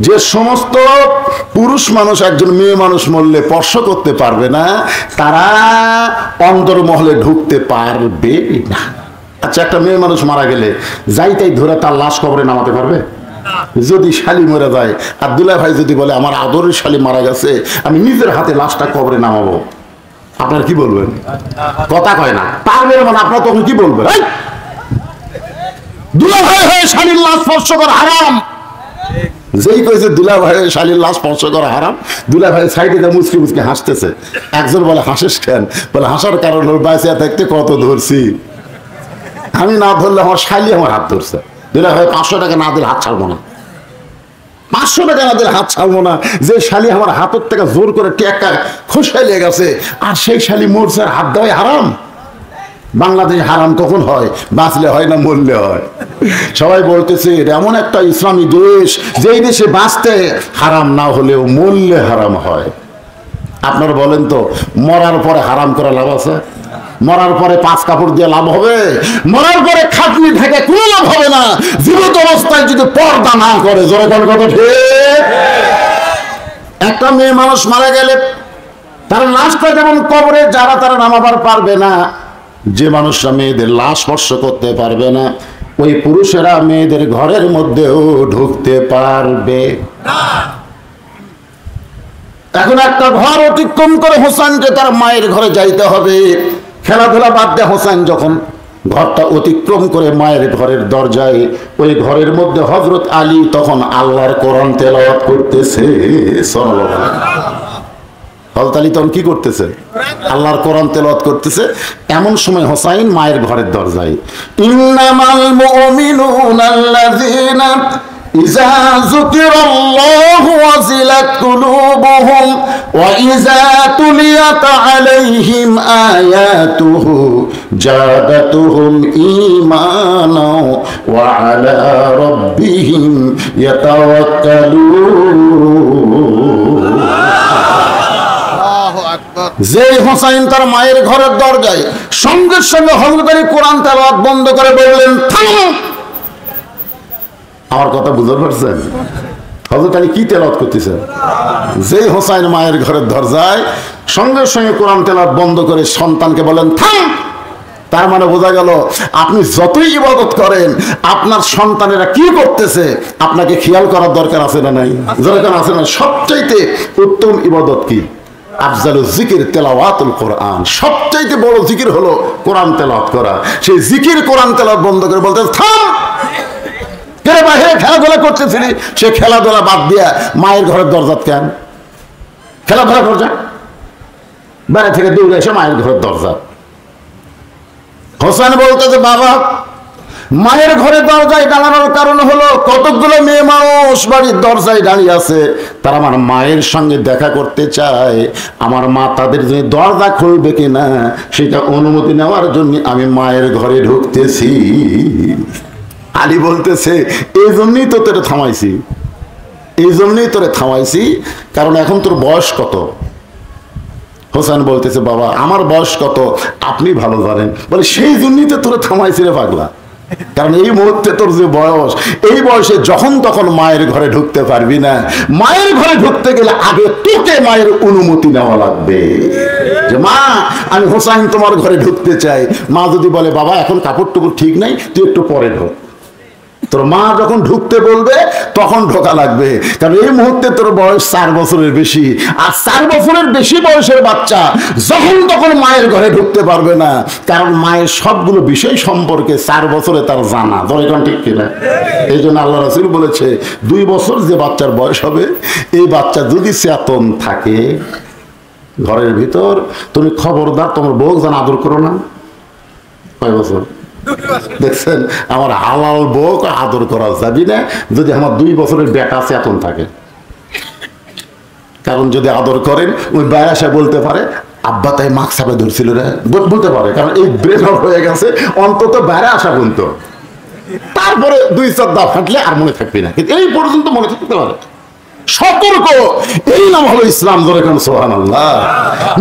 যে সমস্ত পুরুষ মানুষ একজন মেয়ে মানুষ মরলে স্পর্শ করতে পারবে না, তারা অন্দরমহলে ঢুকতে পারবে না। আচ্ছা একটা মেয়ে মানুষ মারা গেলে যাই তাই ধরে তার লাশ কবরে নামাতে পারবে? যদি শালি মরে যায় আর দুলা ভাই যদি বলে আমার আদরের শালি মারা গেছে, আমি নিজের হাতে লাশটা কবরে নামাবো, আপনারা কি বলবেন? কথা কয় না, পারবে মানে আপনারা তখন কি বলবেন? দুলা ভাই হয়ে শালির লাশ স্পর্শ করা হারাম। যেই কইছে দুলা ভাই শালির লাশ স্পর্শ করা হারাম, দুলা ভাই সাইডে মুচকি মুচকি হাসতেছে। একজন বলে হাসিস কেন? বলে হাসার কারণ ওর বাঁচিয়া থাকতে কত ধরছি, আমি না ধরলে আমার শালি আমার হাত ধরছে। দুলা ভাই 500 টাকা না দিলে হাত ছাড়বো না, 500 টাকা না দিলে হাত ছাড়বো না। যে শালি আমার হাতের থেকে জোর করে টেক্কা খোসাইলে গেছে আর সেই শালি মরছে, আর হাত দেওয়াই হারাম। বাংলাদেশ হারাম কখন হয়? বাঁচলে হয় না মরলে হয়। সবাই বলতেছে এমন একটা ইসলামী দেশ যেই দেশে বাঁচতে হারাম না হলেও মরলে হারাম হয়। আপনারা বলেন তো মরার পরে হারাম করা লাভ আছে? মরার পরে 5 কাপড় দিয়ে লাভ হবে? মরার পরে খাটনি ঢেকে কোনো লাভ হবে না, জীবিত অবস্থায় যদি পর্দা না করে। জোরে কোন কথা ঠিক? একটা মেয়ে মানুষ মারা গেলে তার লাশটা যেমন কবরে যারা তারা নামাবার পারবে না, যে মানুষরা মেয়েদের লাশ স্পর্শ করতে পারবে না, ওই পুরুষেরা মেয়েদের ঘরের মধ্যেও ঢুকতে পারবে না। এখন একটা ঘর অতিক্রম করে হোসেনকে তার মায়ের ঘরে যাইতে হবে। খেলাধুলা বাদ দিয়ে হোসেন যখন ঘরটা অতিক্রম করে মায়ের ঘরের দরজায়, ওই ঘরের মধ্যে হযরত আলী তখন আল্লাহর কোরআন তেলাওয়াত করতেছে। হযরত আলী তখন কি করতেছে? আল্লাহর কোরআন তেলাওয়াত করতেছে। এমন সময় হোসাইন মায়ের ঘরের দরজায়, ইন্নামাল মুমিনুনা আল্লাযীনা ইযা যুকিরাল্লাহু ওয়াজিলাত কুলুবুহুম ওয়া ইযা তুলিয়াত আলাইহিম আয়াতুহু জাদাতুহুম ঈমানা ওয়া আলা রাব্বিহিম ইয়াতাওয়াক্কালুন। যে হোসাইন তার মায়ের ঘরের দরজায় সঙ্গে সঙ্গে হযরত আলী কোরআন তেলাওয়াত বন্ধ করে বললেন থামো। আমার কথা বুঝতে পারছেন? হযরত আলী কি তেলাওয়াত করতেছেন? যে হোসাইন মায়ের ঘরের দরজায় সঙ্গে সঙ্গে কোরআন তেলাওয়াত বন্ধ করে সন্তানকে বলেন থাম। তার মানে বোঝা গেল আপনি যতই ইবাদত করেন আপনার সন্তানেরা কি করতেছে আপনাকে খেয়াল করার দরকার আছে না নাই? দরকার আছে না? সবচাইতে উত্তম ইবাদত কি? আফজালুল জিকির তেলাওয়াতুল কোরআন। সবচাইতে বড় জিকির হলো কোরআন তেলাওয়াত করা। সেই জিকির কোরআন তেলাওয়াত বন্ধ করে বলতে থাম। কে বাইরে খেলাধুলা করতেছিলি, সে খেলাধুলা বাদ দিয়া মায়ের ঘরের দরজা কেন? খেলাধুলা কর যা, বাইরে থেকে দৌড়ে এসে মায়ের ঘরের দরজা। হোসেন বলতেছে বাবা মায়ের ঘরে দরজায় দাঁড়ানোর কারণ হলো কতগুলো মেয়ে মানুষ বাড়ির দরজায় দাঁড়িয়ে আছে, তারা আমার মায়ের সঙ্গে দেখা করতে চায়। আমার মা তাদের জন্য দরজা খুলবে কিনা সেটা অনুমতি নেওয়ার জন্য আমি মায়ের ঘরে ঢুকতেছি। আলী বলতেছে এই জন্যই তো তোরে থামাইছি, এই জন্যই তোরে থামাইছি, কারণ এখন তোর বয়স কত? হোসেন বলতেছে বাবা আমার বয়স কত আপনি ভালো জানেন। বলে সেই জন্যই তো তোরে থামাইছি রে পাগলা। কারণ এই মুহূর্তে তোর যে বয়স, এই বয়সে যখন তখন মায়ের ঘরে ঢুকতে পারবি না। মায়ের ঘরে ঢুকতে গেলে আগে তোকে মায়ের অনুমতি নেওয়া লাগবে যে মা আমি হোসাইন তোমার ঘরে ঢুকতে চাই। মা যদি বলে বাবা এখন কাপড় টুকুর ঠিক নাই, তুই একটু পরে ঢোক, তোর মা যখন ঢুকতে বলবে তখন ঢোকা লাগবে। কারণ এই মুহূর্তে তোর বয়স 4 বছরের বেশি, আর 4 বছরের বেশি বয়সের বাচ্চা যখন তখন মায়ের ঘরে ঢুকতে পারবে না, কারণ মায়ের সবগুলো বিষয় সম্পর্কে 4 বছরে তার জানা। দরকার ঠিক কিনা? এই জন্য আল্লাহ রাসূল বলেছে 2 বছর যে বাচ্চার বয়স হবে, এই বাচ্চা যদি চেতন থাকে ঘরের ভিতর, তুমি খবরদার তোমার বউ যেন আদর করো না। কয় বছর? দেখছেন, আমার হালাল বউ আদর করা যাবি না যদি আমার 2 বছরের বেটা চেতন থাকে। কারণ যদি আদর করেন ওই বায়াসা বলতে পারে আব্বা তাই মাস্ক চাপে ধরছিল রে, বলতে পারে, কারণ এই ব্রেন আউট হয়ে গেছে অন্তত বাইরে আসা পর্যন্ত। তারপরে 2-4 দাও ফাটলে আর মনে থাকবে না, কিন্তু এই পর্যন্ত মনে থাকতে পারে। সতর্ক, এই নাম হলো ইসলাম। ধরে কেন সুবহানাল্লাহ।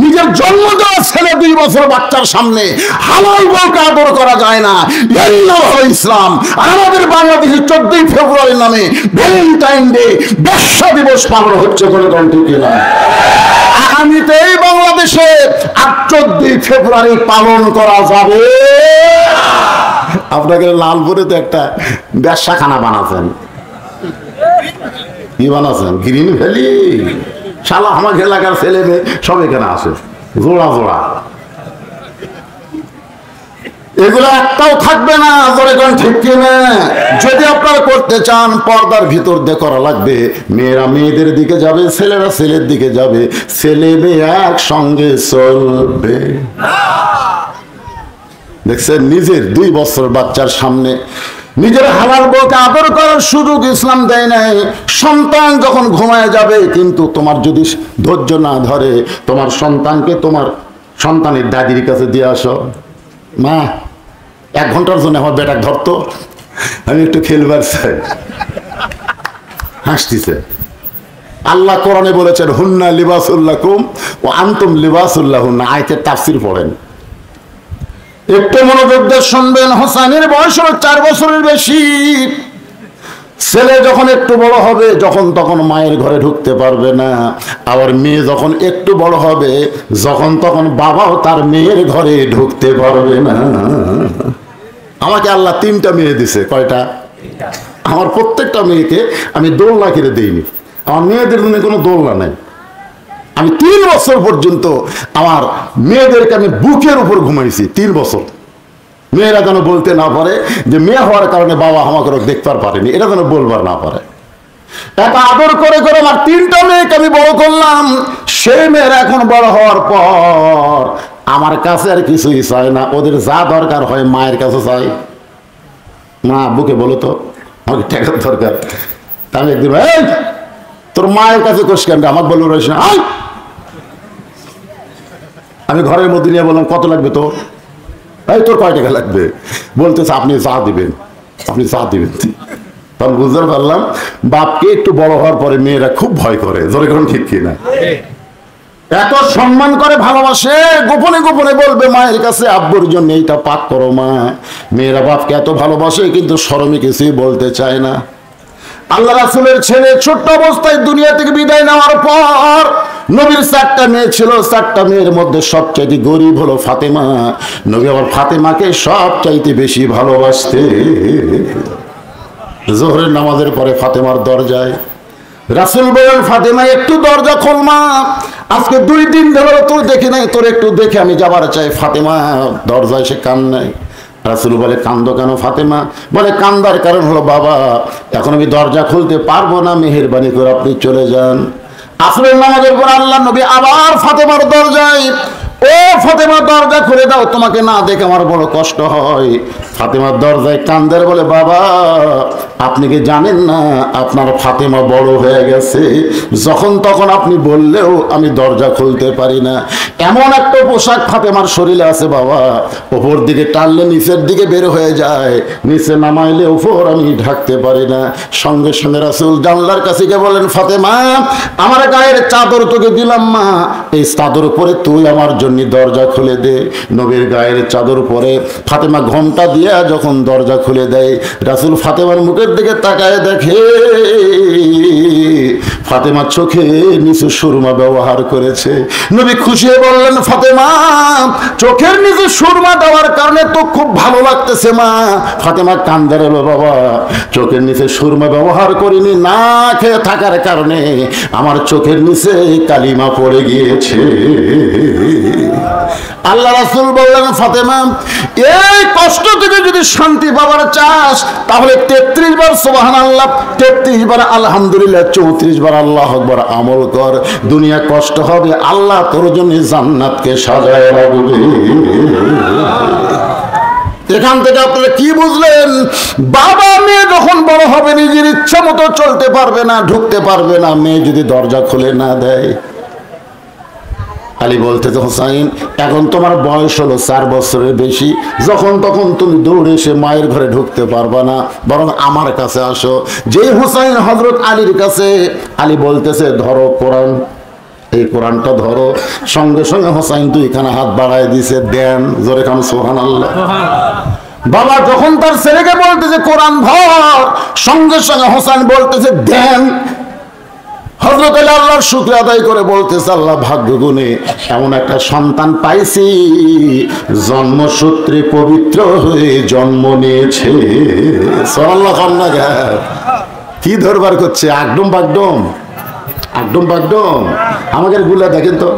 নিজের জন্ম দেওয়া ছেলে 2 বছর বাচ্চার সামনে হালাল বউকে আদর করা যায় না, এই নাম হলো ইসলাম। আর আমাদের বাংলাদেশে 14ই ফেব্রুয়ারি নামে ভ্যালেন্টাইন ডে, বেশ্যা দিবস পালন হচ্ছে। বলে কোন ঠিক না? আগামীতে এই বাংলাদেশে 14ই ফেব্রুয়ারি পালন করা যাবে। আপনাকে লালপুরে তো একটা ব্যবসাখানা বানাচ্ছেন। কি বানাচ্ছেন? Green valley. শালা আমার এলাকার ছেলে মেয়ে সব এখানে আসে, জোড়া জোড়া। এগুলো একটাও থাকবে না। ঠিক কিনা? যদি আপনারা করতে চান পর্দার ভিতর দিয়ে করা লাগবে। মেয়েরা মেয়েদের দিকে যাবে, ছেলেরা ছেলের দিকে যাবে, ছেলে মেয়ে একসঙ্গে চলবে। দেখছেন, নিজের 2 বছর বাচ্চার সামনে নিজের হালাল বউকে আদর করার সুযোগ ইসলাম দেয় নাই। সন্তান যখন ঘুমায় যাবে, কিন্তু তোমার যদি ধৈর্য না ধরে, তোমার সন্তানকে তোমার সন্তানের দাদির কাছে দিয়ে আসো। মা 1 ঘন্টার জন্য আমার বেটা ধরতো, আমি একটু খেলবার চাই। হাসতেছে। আল্লাহ কোরআনে বলেছেন হুন্না লিবাসুল্লাকুম ও আনতুম লিবাসুল্লাহুন্না। আয়াতের তাফসীর পড়েন, একটু মনোযোগ দিয়ে শুনবেন। হোসাইনের বয়স হলো 4 বছরের বেশি। ছেলে যখন একটু বড় হবে, যখন তখন মায়ের ঘরে ঢুকতে পারবে না। আবার মেয়ে যখন একটু বড় হবে, যখন তখন বাবাও তার মেয়ের ঘরে ঢুকতে পারবে না। আমাকে আল্লাহ 3টা মেয়ে দিছে। কয়টা? আমার প্রত্যেকটা মেয়েকে আমি দোলনা কিনে দিইনি। আমার মেয়েদের জন্য কোনো দোলনা নাই। আমি 3 বছর পর্যন্ত আমার মেয়েদেরকে আমি বুকের উপর ঘুমাইছি। 3 বছর। মেয়েরা যেন বলতে না পারে যে মেয়ে হওয়ার কারণে বাবা আমাকে দেখতে পারেনি, এটা যেন বলবার না পারে। এত আদর করে করে আমার 3টা মেয়েকে আমি বড় করলাম। সেই মেয়েরা এখন বড় হওয়ার পর আমার কাছে আর কিছুই চায় না। ওদের যা দরকার হয় মায়ের কাছে চাই। মা বুকে বলো তো আমাকে টাকার দরকার। আমি একদিন এই তোর মায়ের কাছে কোষ কেন, আমার বললো রয়েছে না। আমি ঘরের মধ্যে নিয়ে বললাম কত লাগবে তোর? এই তোর কয় টাকা লাগবে? বলতেছে আপনি চা দিবেন, আপনি চা দিবেন। তখন বুঝতে পারলাম বাপকে একটু বড় হওয়ার পরে মেয়েরা খুব ভয় করে। জোরে করুন ঠিক কিনা? এত সম্মান করে, ভালোবাসে, গোপনে গোপনে বলবে মায়ের কাছে আব্বুর জন্য এইটা পাক করো মা। মেয়েরা বাপকে এত ভালোবাসে, কিন্তু শরমে কিছুই বলতে চায় না। আল্লাহ রাসূলের ছেলে ছোট্ট অবস্থায় দুনিয়া থেকে বিদায় নেওয়ার পর নবীর 4টা মেয়ে ছিল। 4টা মেয়ের মধ্যে সবচাইতে গরিব হলো ফাতেমা। নবী আবার ফাতেমাকে সবচাইতে বেশি ভালোবাসতে। জোহরের নামাজের পরে ফাতেমার দরজায় রাসূল বলেন ফাতেমা একটু দরজা খোল মা, আজকে 2 দিন ধরে তোর দেখি নাই, তোর একটু দেখে আমি যাবার চাই। ফাতেমা দরজায় সে কান্নায়। রাসূল বলে কান্দো কেন ফাতেমা? বলে কান্দার কারণ হলো বাবা এখন আমি দরজা খুলতে পারবো না, মেহেরবানি করে আপনি চলে যান। আসরের নামাজের পর আল্লাহ নবী আবার ফাতেমার দরজায়, ও ফাতেমা দরজা খুলে দাও, তোমাকে না দেখে আমার বড় কষ্ট হয়। ফাতেমার দরজায় কান্দের বলে বাবা আপনি কি জানেন না আপনার ফাতেমা বড় হয়ে গেছে, যখন তখন আপনি বললেও আমি দরজা খুলতে পারি না। এমন একটা পোশাক ফাতেমার শরীরে আছে বাবা, ওপর দিকে টানলে নিচের দিকে বের হয়ে যায়, নিচে নামাইলে উপর আমি ঢাকতে পারি না। সঙ্গে সঙ্গে রাসূল জানলার কাছে গিয়ে বলেন ফাতেমা আমার গায়ের চাদর তোকে দিলাম মা, এই চাদর পরে তুই আমার জন্য দরজা খুলে দে। নবীর গায়ের চাদর পরে ফাতেমা ঘোমটা দিয়া যখন দরজা খুলে দেয়, রাসূল ফাতেমার মুখের দিকে তাকায় দেখে ফাতেমা চোখে নিচে সুরমা ব্যবহার করেছে। নবী খুশি হয়ে বললেন, ফাতেমা চোখের নিচে সুরমা দেওয়ার কারণে তো খুব ভালো লাগতেছে মা। ফাতেমা কান্দে রে বাবা, চোখের নিচে সুরমা ব্যবহার করিনি, না খেয়ে থাকার কারণে আমার চোখের নিচে কালিমা পড়ে গিয়েছে। আল্লাহ রাসূল বললেন, ফাতেমা এই কষ্ট থেকে যদি শান্তি পাবার চাস তাহলে 33 বার সুবহানাল্লাহ, 33 বার আলহামদুলিল্লাহ, 34 বার আল্লাহু আকবার আমল কর। দুনিয়া কষ্ট হবে, আল্লাহ তোর জন্য জান্নাতকে সাজায় রাখবে। এখান থেকে আপনারা কি বুঝলেন? বাবা মেয়ে যখন বড় হবে নিজের ইচ্ছা মতো চলতে পারবে না, ঢুকতে পারবে না, মেয়ে যদি দরজা খুলে না দেয়। আলী বলতেছে, হোসাইন এখন তোমার বয়স হলো 4 বছরের বেশি, যখন তখন তুমি দৌড়ে এসে মায়ের ঘরে ঢুকতে পারবা না, বরং আমার কাছে আসো। যেই হোসাইন হযরত আলীর কাছে, আলী বলতেছে ধরো কোরআন, এই কোরআনটা ধরো। সঙ্গে সঙ্গে হোসাইন 2খানা হাত বাড়ায় দিছে, দেন। জোরে কান সুবহানাল্লাহ। বাবা যখন তার ছেলেকে বলতেছে কোরআন ধর, সঙ্গে সঙ্গে হোসাইন বলতেছে দেন। হযরত আলী আল্লাহর শুকর আদায় করে বলতেছে, আল্লাহ ভাগ্য গুণে এমন একটা সন্তান পাইছি জন্মসূত্রে পবিত্র হয়ে জন্ম নিয়েছে। সুবহানাল্লাহ। কান্না কি ধরবার করছে, একদম বাগডম, একদম বাগডম। আমাদের গুলা দেখেন তো,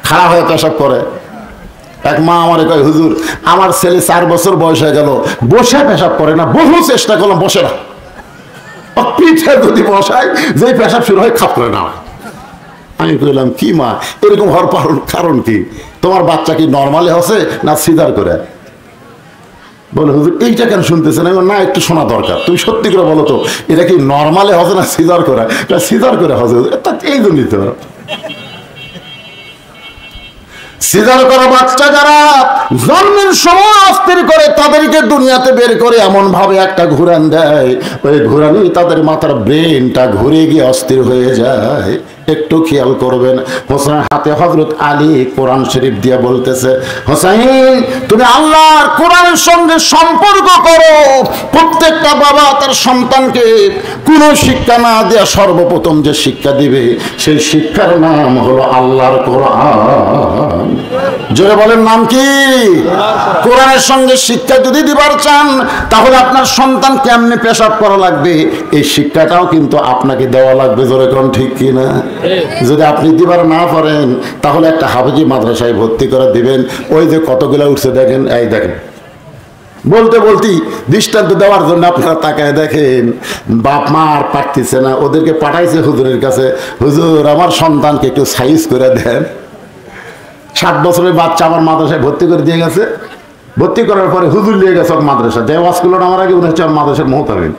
খাড়া হয়ে পেশাব করে। এক মা আমার কয়, হুজুর আমার ছেলে 4 বছর বয়স হয়ে গেল, বসে পেশাব করে না, বহু চেষ্টা করলাম বসে না, পিঠে যদি বসায় যেই পেশাব শুরু হয় খাপ করে না। আমি বললাম, কি মা এরকম হওয়ার কারণ কি? তোমার বাচ্চা কি নর্মালি হচ্ছে না সিজার করে? বলে হুজুর এইটা কেন শুনতেছেন? না একটু শোনা দরকার, তুমি সত্যি করে বলো তো এটা কি নর্মালে হচ্ছে না সিজার করে? সিজার করে হচ্ছে। এই জন্যই তো সিজার করা বাচ্চা যারা জন্মের সময় অস্থির করে তাদেরকে দুনিয়াতে বের করে এমন ভাবে একটা ঘুরান দেয়, ওই ঘুরানি তাদের মাথার ব্রেনটা ঘুরে গিয়ে অস্থির হয়ে যায়। একটু খেয়াল করবেন। হোসেন হাতে হযরত আলী কোরআন শরীফ দিয়ে বলতেছে, হোসেন তুমি আল্লাহর কোরআনের সঙ্গে সম্পর্ক করো। প্রত্যেকটা বাবা তার সন্তানকে কোন শিক্ষা না দেয়া সর্বপ্রথম যে শিক্ষা দিবে সেই শিক্ষার নাম হলো আল্লাহর কোরআন। জোরে বলেন নাম কি? কোরআনের সঙ্গে শিক্ষা যদি দিবার চান তাহলে আপনার সন্তান কেমনে পেশাব করা লাগবে এই শিক্ষাটাও কিন্তু আপনাকে দেওয়া লাগবে। জোরে কোন ঠিক কিনা? যদি আপনি দিবার না পারেন তাহলে একটা হাফেজি মাদ্রাসায় ভর্তি করে দিবেন। ওই যে কতগুলো উঠছে দেখেন, এই দেখেন, বলতে বলতেই দৃষ্টান্ত দেওয়ার জন্য আপনারা তাকায় দেখেন, বাপ মা আর পারতেছে না, ওদেরকে পাঠাইছে হুজুরের কাছে, হুজুর আমার সন্তানকে একটু সাইজ করে দেন। 7 বছরের বাচ্চা আমার মাদ্রাসায় ভর্তি করে দিয়ে গেছে। ভর্তি করার পরে হুজুর নিয়ে গেছে মাদ্রাসা, যে ওয়াজ করলো আমার আগে উনি হচ্ছে মাদ্রাসার মোহতামিম,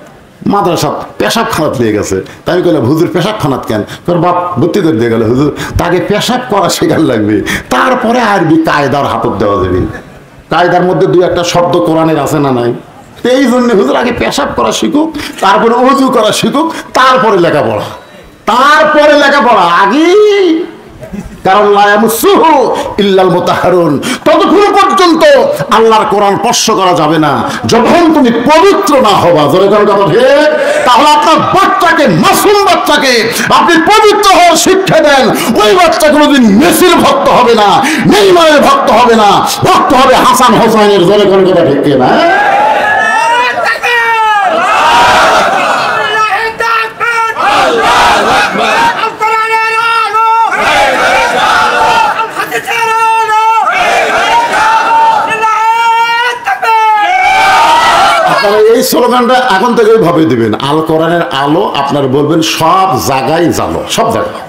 মাদ্রাসা পেশাব খানাত নিয়ে গেছে। তাই আমি বললাম, হুজুর পেশাব খানাত কেন? তোর বাপ ভর্তি করে দিয়ে গেল। হুজুর তাকে পেশাব করা শেখার লাগবে, তারপরে আরবি কায়দার হাতত দেওয়া যাবে। কায়দার মধ্যে 2-1টা শব্দ কোরআনের আছে না নাই? এই জন্য হুজুর আগে পেশাব করা শিখুক, তারপরে ওযু করা শিখুক, তারপরে লেখাপড়া, তারপরে লেখাপড়া আগে। কারণ লা ইয়ামুসুহু ইল্লাল মুতাহহারুন, ততক্ষণ পর্যন্ত আল্লাহর কোরআন স্পর্শ করা যাবে না যখন তুমি পবিত্র না হবা। জোরে কথা ঠিক? তাহলে আপনার বাচ্চাকে, মাসুম বাচ্চাকে আপনি পবিত্র হওয়ার শিক্ষা দেন, ওই বাচ্চা কোনোদিন মেসির ভক্ত হবে না, নেইমারের ভক্ত হবে না, ভক্ত হবে হাসান হোসেনের। জোরে কথা ঠিক না? এই স্লোগানটা এখন থেকে ভাবে দিবেন, আল কোরআনের আলো। আপনার বলবেন সব জায়গায় জালো, সব জায়গায়।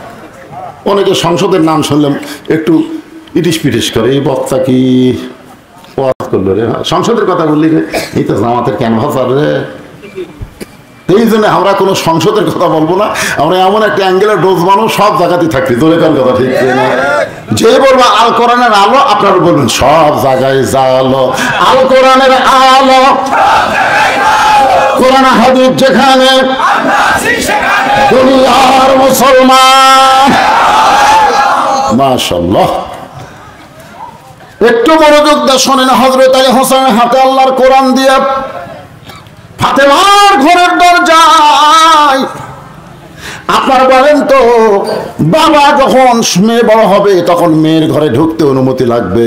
অনেকে সংসদের নাম শুনলাম একটু ইটিস পিটিস করে, এই বক্তা কি ওয়াজ করলো রে? সংসদের কথা বললি রে, এই তো জামাতের ক্যানভাস আর রে। এই জন্য আমরা কোনো সংসদের কথা বলবো না, আমরা এমন একটা অ্যাঙ্গেলের ডোজ বানো সব জায়গাতেই থাকছি। তোর এখান কথা ঠিক না? যে বলবো আল কোরআনের আলো, আপনারা বলবেন সব জায়গায় জালো, আল কোরআনের আলো। কোরআন হাদিস যেখানে দুনিয়ার মুসলমান, মাশাআল্লাহ। একটু মনোযোগ দিয়ে শোনেন। হযরত আলী হোসেনের হাতে আল্লাহর কোরআন দিয়ে ফাতেমার ঘরের দরজায়, আপনারা বলেন তো, বাবা যখন মেয়ে বড় হবে তখন মেয়ের ঘরে ঢুকতে অনুমতি লাগবে,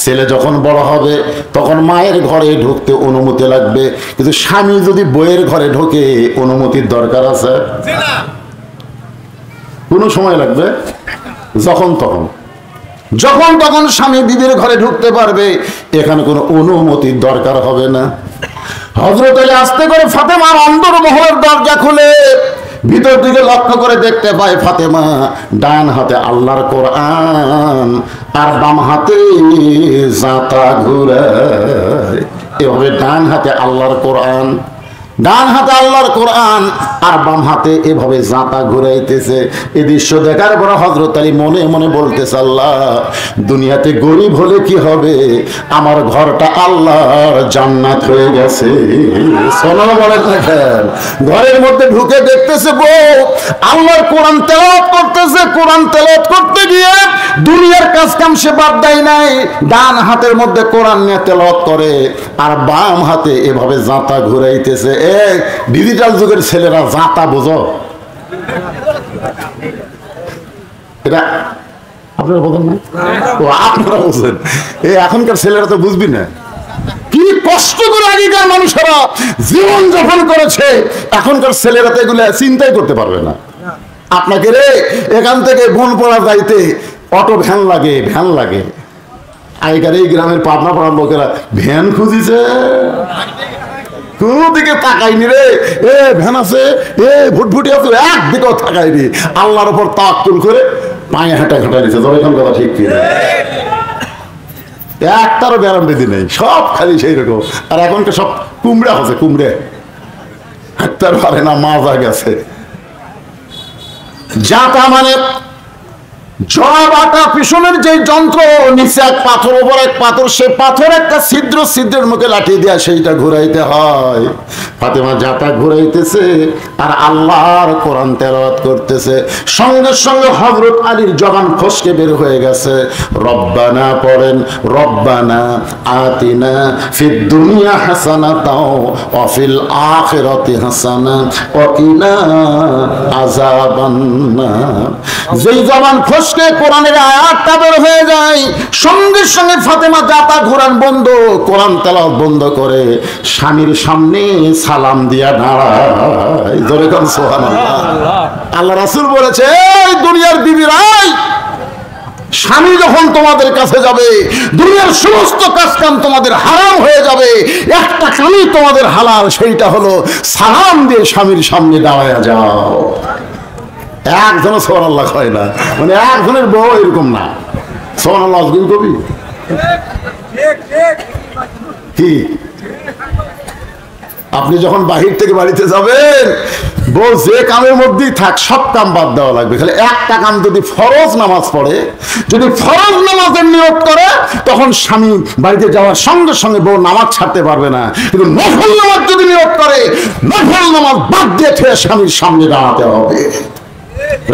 ছেলে যখন বড় হবে তখন মায়ের ঘরে ঢুকতে অনুমতি লাগবে, কিন্তু স্বামী যদি বইয়ের ঘরে ঢোকে অনুমতির দরকার আছে? কোনো সময় লাগবে? যখন তখন, যখন তখন স্বামী বিবির ঘরে ঢুকতে পারবে, এখানে কোনো অনুমতির দরকার হবে না। হযরত আলী আস্তে করে ফাতেমার অন্দরমহলের দরজা খুলে ভিতর দিকে লক্ষ্য করে দেখতে পায় ফাতেমা ডান হাতে আল্লাহর কোরআন আর বাম হাতে জাতা ঘুরায়। এভাবে ডান হাতে আল্লাহর কোরআন, ডান হাতে আল্লাহর কোরআন আর বাম হাতে এভাবে জাতা ঘুরাইতেছে। এই দৃশ্য দেখার পর হযরত আলী মনে মনে বলতেছে, আল্লাহ, দুনিয়াতে গরিব হলে কি হবে, আমার ঘরটা আল্লাহর জান্নাত হয়ে গেছে। সোনা বলে দেখেন, ঘরের মধ্যে ঢুকে দেখতেছে বউ আল্লাহর কোরআন তেলাওয়াত করতেছে। কোরআন তেলাওয়াত করতে গিয়ে দুনিয়ার কাজ কাম সে বাদ দেয় নাই, ডান হাতের মধ্যে কোরআন নিয়ে তেলাওয়াত করে আর বাম হাতে এভাবে জাতা ঘুরাইতেছে। ডিজিটাল যুগের ছেলেরা জাতা বোঝো? এটা আপনারা বোঝেন না? ও আপনারা বোঝেন, এখনকার ছেলেরা তো বুঝবি না। কি কষ্ট করে আগেকার মানুষেরা জীবন যাপন করেছে, এখনকার ছেলেরা তো এগুলো চিন্তাই করতে পারবে না। আপনাকে রে এখান থেকে বনপাড়া যাইতে অটো ভ্যান লাগে, ভ্যান লাগে। আগেকার এই গ্রামের পাবনা পাড়ার লোকেরা ভ্যান খুঁজিছে, কোন দিকে তাকাইনি রে। ভ্যান আছে, ভুটভুটি আছে, একদিকেও তাকাইনি। আল্লাহর উপর তাওয়াক্কুল করে পায়ে হাঁটা ঘাটা নিছে। যখন কথা ঠিক কি একটারও ব্যারাম বেদি নেই, সব খালি সেই রকম। আর এখনকার সব কুমড়া আছে, কুমড়ে হাঁটতে পারে না, মাজা গেছে। জাতা মানে জব আটা পিছনের যে যন্ত্র, নিচে এক পাথর, ওপর এক পাথর, সে পাথর একটা ছিদ্র, ছিদ্রের মুখে লাঠি দেয়া সেইটা ঘুরাইতে হয়। ফাতেমা জাতা ঘুরাইতেছে আর আল্লাহর কোরআন তেলাওয়াত করতেছে। সঙ্গে সঙ্গে হযরত আলীর জবান ফসকে বের হয়ে গেছে। রব্বানা পড়েন, রব্বানা আতিনা ফিদ দুনিয়া হাসানাতাও ওয়া ফিল আখিরাতি হাসানা ওয়া কিনা আযাবান্নার। যেই জবান ফসকে কোরআনের আয়াতটা বের হয়ে যায়, সঙ্গে সঙ্গে ফাতেমা জাতা ঘোরান বন্ধ, কোরআন তেলাওয়াত বন্ধ করে স্বামীর সামনে সালাম দিয়া দাঁড়ায়। জোরে কোন সুবহানাল্লাহ। আল্লাহ রাসূল বলেছে, এই দুনিয়ার বিবিরাই, স্বামী যখন তোমাদের কাছে যাবে, দুনিয়ার সমস্ত কাজ কাম তোমাদের হারাম হয়ে যাবে, একটা কামই তোমাদের হালাল, সেইটা হলো সালাম দিয়ে স্বামীর সামনে দাঁড়ায়া যাও। একজনও সুবহানাল্লাহ কয় না, মানে একজনের বউ এরকম না। সুবহানাল্লাহ আজকে কবি কি, আপনি যখন বাহির থেকে বাড়িতে যাবেন, বউ যে কামের মধ্যেই থাক সব কাম বাদ দেওয়া লাগবে, খালি একটা কাম যদি ফরজ নামাজ পড়ে, যদি ফরজ নামাজের নিয়ত করে, তখন স্বামী বাড়িতে যাওয়ার সঙ্গে সঙ্গে বউ নামাজ ছাড়তে পারবে না। কিন্তু নফল নামাজ যদি নিয়ত করে, নফল নামাজ বাদ দিয়ে ফের স্বামীর সামনে দাঁড়াতে হবে।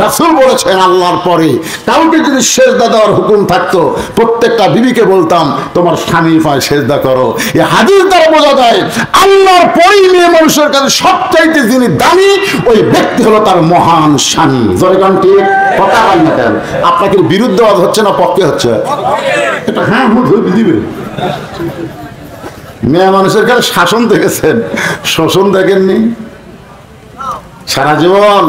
রাসূল বলেছেন, আল্লাহর পরে কাউকে যদি সেজদা দেওয়ার হুকুম থাকতো, প্রত্যেকটা বিবিকে বলতাম তোমার স্বামীর পায়ে সেজদা করো। এই হাদিস দ্বারা বোঝা যায় আল্লাহর পরেই মেয়ে মানুষের কাছে সবচাইতে যিনি দামি, ওই ব্যক্তি হলো তার মহান স্বামী। জয়গান ঠিক কথা বলেন না কেন? আপনাকে বিরুদ্ধবাদ হচ্ছে না পক্ষে হচ্ছে? এটা হ্যাঁ দিবে। মেয়ে মানুষের কাছে শাসন দেখেছেন, শোষণ দেখেননি। সারা জীবন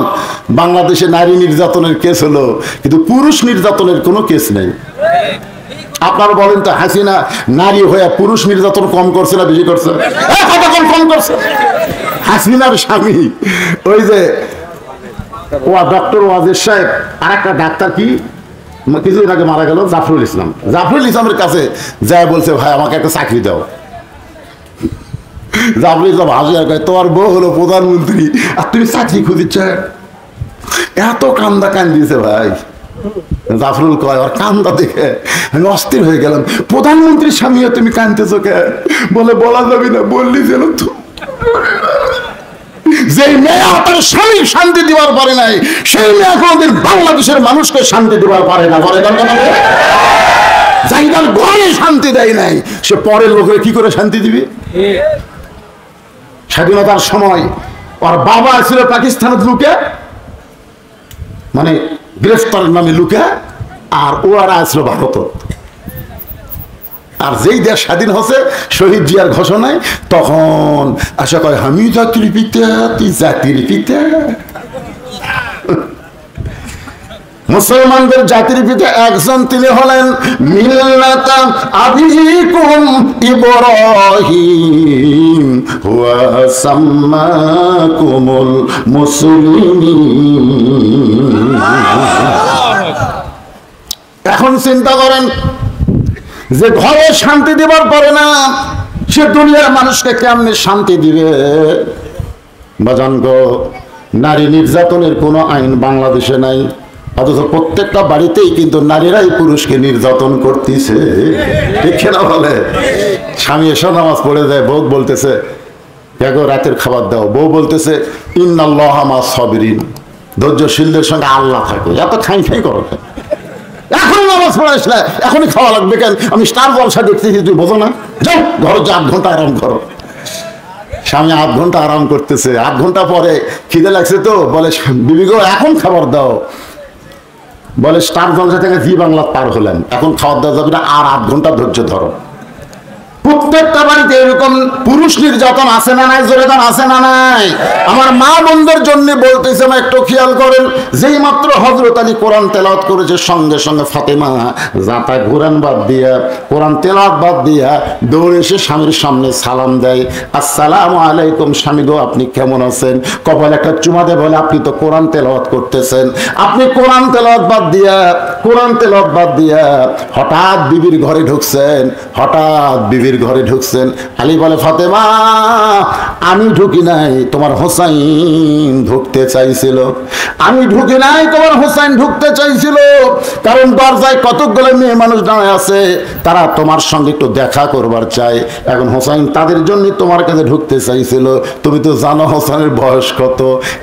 বাংলাদেশে নারী নির্যাতনের কেস হলো, কিন্তু পুরুষ নির্যাতনের কোনো কেস নেই। আপনারা বলেন তো, হাসিনা নারী হয়ে পুরুষ নির্যাতন কম করছে না বেশি করছে? কম করছে। হাসিনার স্বামী ওই যে ডক্টর ওয়াজেদ সাহেব, আর একটা ডাক্তার কি কিছুদিন আগে মারা গেল, জাফরুল ইসলাম। জাফরুল ইসলামের কাছে যায় বলছে, ভাই আমাকে একটা চাকরি দাও। জাফরুল ইসলাম হাসিয়া কয়, তোমার বউ হলো প্রধানমন্ত্রী আর তুমি চাকরি খুঁজিচ্ছ? এত কান্দা কান্দিয়েছে ভাই। জাফরুল কয়, আর কান্দা দেখে আমি অস্থির হয়ে গেলাম। প্রধানমন্ত্রীর স্বামী তুমি কান্দতেছো কে? বলে বলা যাবে না, বললি যেন তো। যে মেয়ে তার স্বামীর শান্তি দিবার পারে নাই, সেই মেয়ে কোনদিন বাংলাদেশের মানুষকে শান্তি দিবার পারে না। জায়গার ঘরে শান্তি দেয় নাই, সে পরের লোকের কি করে শান্তি দিবে? স্বাধীনতার সময় ওর বাবা ছিল পাকিস্তানের লুকে, মানে গ্রেফতারের নামে লুকে, আর ওরা আসলো ভারত। আর যেই দেশ স্বাধীন হচ্ছে শহীদ জিয়ার ঘোষণায়, তখন আশা কয় আমি জাতির পিতা, তুই জাতির পিতা। মুসলমানদের জাতির পিতা একজন, তিনি হলেন মিল্লাতা আবিকুম ইব্রাহিম ওয়া সাম্মাকুমুল মুসলিমিন। এখন চিন্তা করেন, যে ঘরে শান্তি দেবার পরে না, সে দুনিয়ার মানুষকে কেমনে শান্তি দিবে? বাজান গো, নারী নির্যাতনের কোনো আইন বাংলাদেশে নাই, অথচ প্রত্যেকটা বাড়িতেই কিন্তু নারীরাই পুরুষকে নির্যাতন করতেছে, ঠিক না বলে? স্বামী এসে নামাজ পড়ে যায়, বউ বলতেছে দেখো রাতের খাবার দাও, বউ বলতেছে ইন্নাল্লাহা মা'আস সাবিরিন, ধৈর্যশীলদের সঙ্গে আল্লাহ থাকে। এত খাই খাই করো, এখন নামাজ পড়ে আসলে এখনই খাওয়া লাগবে কেন? আমি স্টার জলসা দেখতেছি, তুই বোঝো না? যাও ঘরে যা, 8 ঘন্টা আরাম করো। স্বামী 8 ঘন্টা আরাম করতেছে, 8 ঘন্টা পরে খিদে লাগছে তো বলে বিবি গো এখন খাবার দাও। বলে স্টার জলসা থেকে জি বাংলা পার হলেন, এখন খাবার দেওয়া যাবে না, আর 8 ঘন্টা ধৈর্য ধরো। প্রত্যেকটা বাড়িতে এরকম পুরুষ নির্যাতন আছে না নাই? জোরে দান আছে না নাই? আমার মা বোনদের জন্য বলতেছে, একটু খেয়াল করেন, যেই মাত্র হযরত আলী কোরআন তেলাওয়াত করেছে, সঙ্গে সঙ্গে ফাতেমা জাতা কোরআন বাদ দিয়া, কোরআন তেলাওয়াত বাদ দিয়া দৌড়ে এসে স্বামীর সামনে সালাম দেয়, আসসালামু আলাইকুম স্বামী গো, আপনি কেমন আছেন? কপালে একটা চুমা দেয়, বলে আপনি তো কোরআন তেলাওয়াত করতেছেন। আপনি কোরআন তেলাওয়াত বাদ দিয়া, কোরআন তেলাওয়াত বাদ দিয়া হঠাৎ বিবির ঘরে ঢুকছেন, হঠাৎ বিবির ঘরে ঢুকছেন। আলী বলে ফাতেমা আমি ঢুকি নাই, তোমার হোসাইন ঢুকতে চাইছিল। আমি ঢুকি নাই, তোমার হোসাইন ঢুকতে চাইছিল, কারণ দরজায় কতগুলো মেয়ে মানুষ দাঁড়ায় আছে, তারা তোমার সঙ্গে একটু দেখা করবার চাই। এখন হোসাইন তাদের জন্য তোমার কাছে ঢুকতে চাইছিল। তুমি তো জানো হোসাইনের বয়স কত,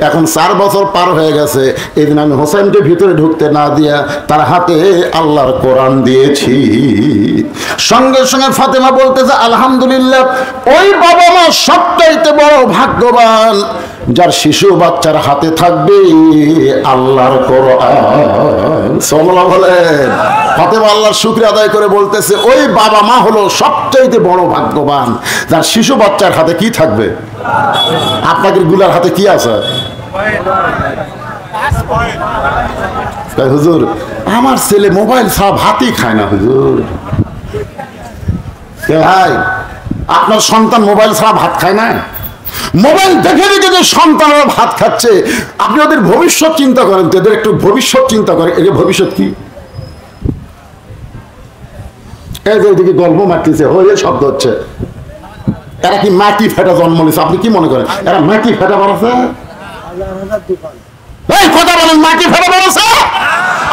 এখন 4 বছর পার হয়ে গেছে। এদিন আমি হোসাইনকে ভিতরে ঢুকতে না দিয়া তার হাতে আল্লাহর কোরআন দিয়েছি। সঙ্গে সঙ্গে ফাতেমা বলতেছে আলহামদুলিল্লাহ, ওই বাবা মা সবচাইতে বড় ভাগ্যবান যার শিশু বাচ্চার হাতে থাকবে আল্লাহর কোরআন। সাল্লাল্লাহু আলাইহি ফাতেমা আল্লাহর শুকরিয়া আদায় করে বলতেছে, ওই বাবা মা হলো সবচাইতে বড় ভাগ্যবান যার শিশু বাচ্চার হাতে কি থাকবে? আপনাদের গুলার হাতে কি আছে? হুজুর আমার ছেলে মোবাইল ছাড়া ভাতই খায় না। হুজুর ভাই, আপনার সন্তান মোবাইল ছাড়া ভাত খায় না? মোবাইল দেখে দেখে যে সন্তানরা ভাত খাচ্ছে, আপনি ওদের ভবিষ্যৎ চিন্তা করেন তো, এদের একটু ভবিষ্যৎ চিন্তা করেন। এদের ভবিষ্যৎ কি? এই যে এদিকে গল্প মারতেছে, হয়ে শব্দ হচ্ছে, এরা কি মাটি ফেটা জন্ম নিয়েছে? আপনি কি মনে করেন এরা মাটি ফেটা বানাচ্ছে? এই কথা বলেন, মাটি ফেটা বানাচ্ছে?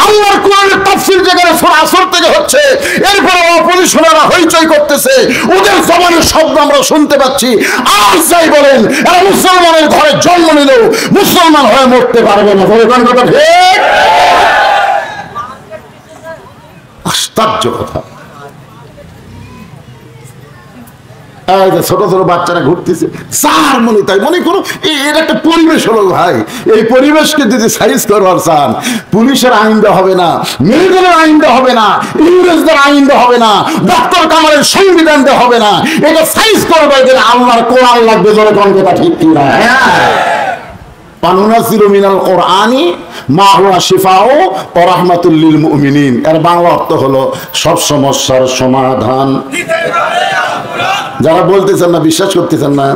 আল্লাহর কোরআনের তাফসীর যেখানে সূরা আসর থেকে হচ্ছে, এরপরে অপরিশোনারা হইচই করতেছে, ওদের জবানের শব্দ আমরা শুনতে পাচ্ছি। আর যাই বলেন, এরা মুসলমানের ঘরে জন্ম নিলেও মুসলমান হয়ে মরতে পারবে না। কথা ঠিক? আশ্চর্য কথা। ছোট ছোট বাচ্চারা ঘুরতেছে, যার মনে তাই মনে করো, এর একটা পরিবেশ হলো ভাই। এই পরিবেশকে যদি সাইজ করবার চান, পুলিশের আইন দেওয়া হবে না, মিলিটারির আইন দেওয়া হবে না, ইংরেজদের আইন দেওয়া হবে না, ডক্টর কামালের সংবিধান দেওয়া হবে না। এটা সাইজ করবার গেলে আল্লাহর কোরআন লাগবে। জোরে কোন কথা ঠিক কি না? পানুনাজিলু মিনাল কোরআনি মা হুয়া শিফাউ ওয়া রাহমাতুল লিল মুমিনিন। এর বাংলা অর্থ হলো সব সমস্যার সমাধান। যারা বলতেছেন না, বিশ্বাস করতেছেন না,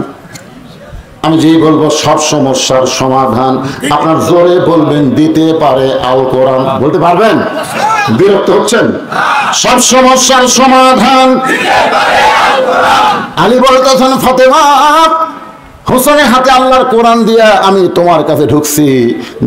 আমি যেই বলবো সব সমস্যার সমাধান, আপনার জোরে বলবেন দিতে পারে আল কোরআন। বলতে পারবেন? বিরক্ত হচ্ছেন? সব সমস্যার সমাধান আলী বলতেছেন ফাতেমা হোসেনের হাতে আল্লাহর কোরআন দিয়া আমি তোমার কাছে ঢুকছি,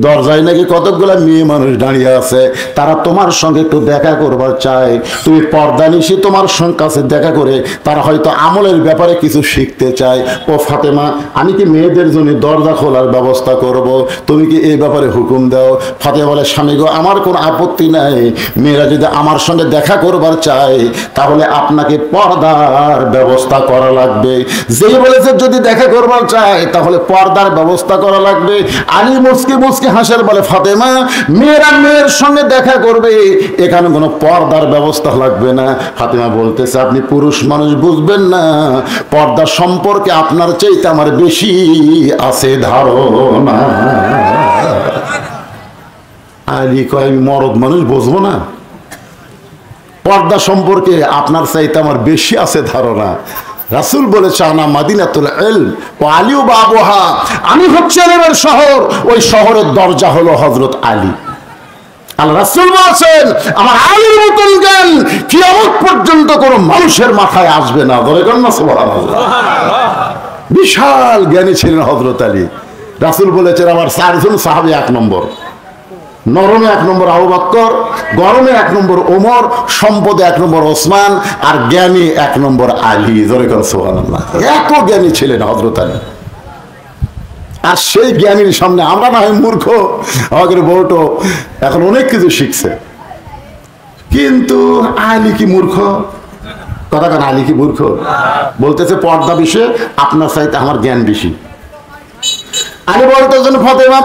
দরজায় নাকি কতগুলা মেয়ে মানুষ দাঁড়িয়ে আছে, তারা তোমার সঙ্গে একটু দেখা করবার চায়। তুমি পর্দা নিশি তোমার কাছে দেখা করে তারা হয়তো আমলের ব্যাপারে কিছু শিখতে চায়। ও ফাতেমা, আমি কি মেয়েদের জন্য দরজা খোলার ব্যবস্থা করব, তুমি কি এই ব্যাপারে হুকুম দাও? ফাতেমা বলে, স্বামী গো, আমার কোনো আপত্তি নাই, মেয়েরা যদি আমার সঙ্গে দেখা করবার চায় তাহলে আপনাকে পর্দার ব্যবস্থা করা লাগবে। যেই বলেছে যদি দেখা করবার চায় তাহলে পর্দার ব্যবস্থা করা লাগবে। আলী মুসকি মুসকি হাসের বলে, ফাতেমা, মেয়েরা মেয়ের সঙ্গে দেখা করবে, এখানে কোনো পর্দার ব্যবস্থা লাগবে না। ফাতেমা বলতেছে, আপনি পুরুষ মানুষ, বুঝবেন না, পর্দা সম্পর্কে আপনার চাইতে আমার বেশি আছে ধারণা। আলী কয়, আমি মরদ মানুষ, বুঝবো না? পর্দা সম্পর্কে আপনার চাইতে আমার বেশি আছে ধারণা। রাসূল বলেছে, আনা মাদিনাতুল ইলম ওয়া আলিউ বাবুহা, আমি হচ্ছে ইলমের শহর, ওই শহরের দরজা হলো হযরত আলী। আল্লাহ রাসূল বলেছেন, আমার আলীর মতন জ্ঞান কিয়ামত পর্যন্ত কোনো মানুষের মাথায় আসবে না। বলে কেন না সুবহানাল্লাহ। বিশাল জ্ঞানী ছিলেন হযরত আলী। রাসূল বলেছেন, আমার 4 জন সাহাবী 1 নম্বর, নরমে 1 নম্বর আবু বকর, গরমে 1 নম্বর ওমর, সম্পদে 1 নম্বর ওসমান, আর জ্ঞানী 1 নম্বর আলী। জোরে কোন সুবহানাল্লাহ। এত জ্ঞানী ছিলেন হযরত আলী। আর সেই জ্ঞানীর সামনে আমরা না হয় মূর্খ, আমাদের বউটো এখন অনেক কিছু শিখছে, কিন্তু আলী কি মূর্খ? কথা কেন, আলী কি মূর্খ? বলতেছে, পর্দা বিষয়ে আপনার চাইতে আমার জ্ঞান বেশি। আলী বলতেছেন, ফাতেমা,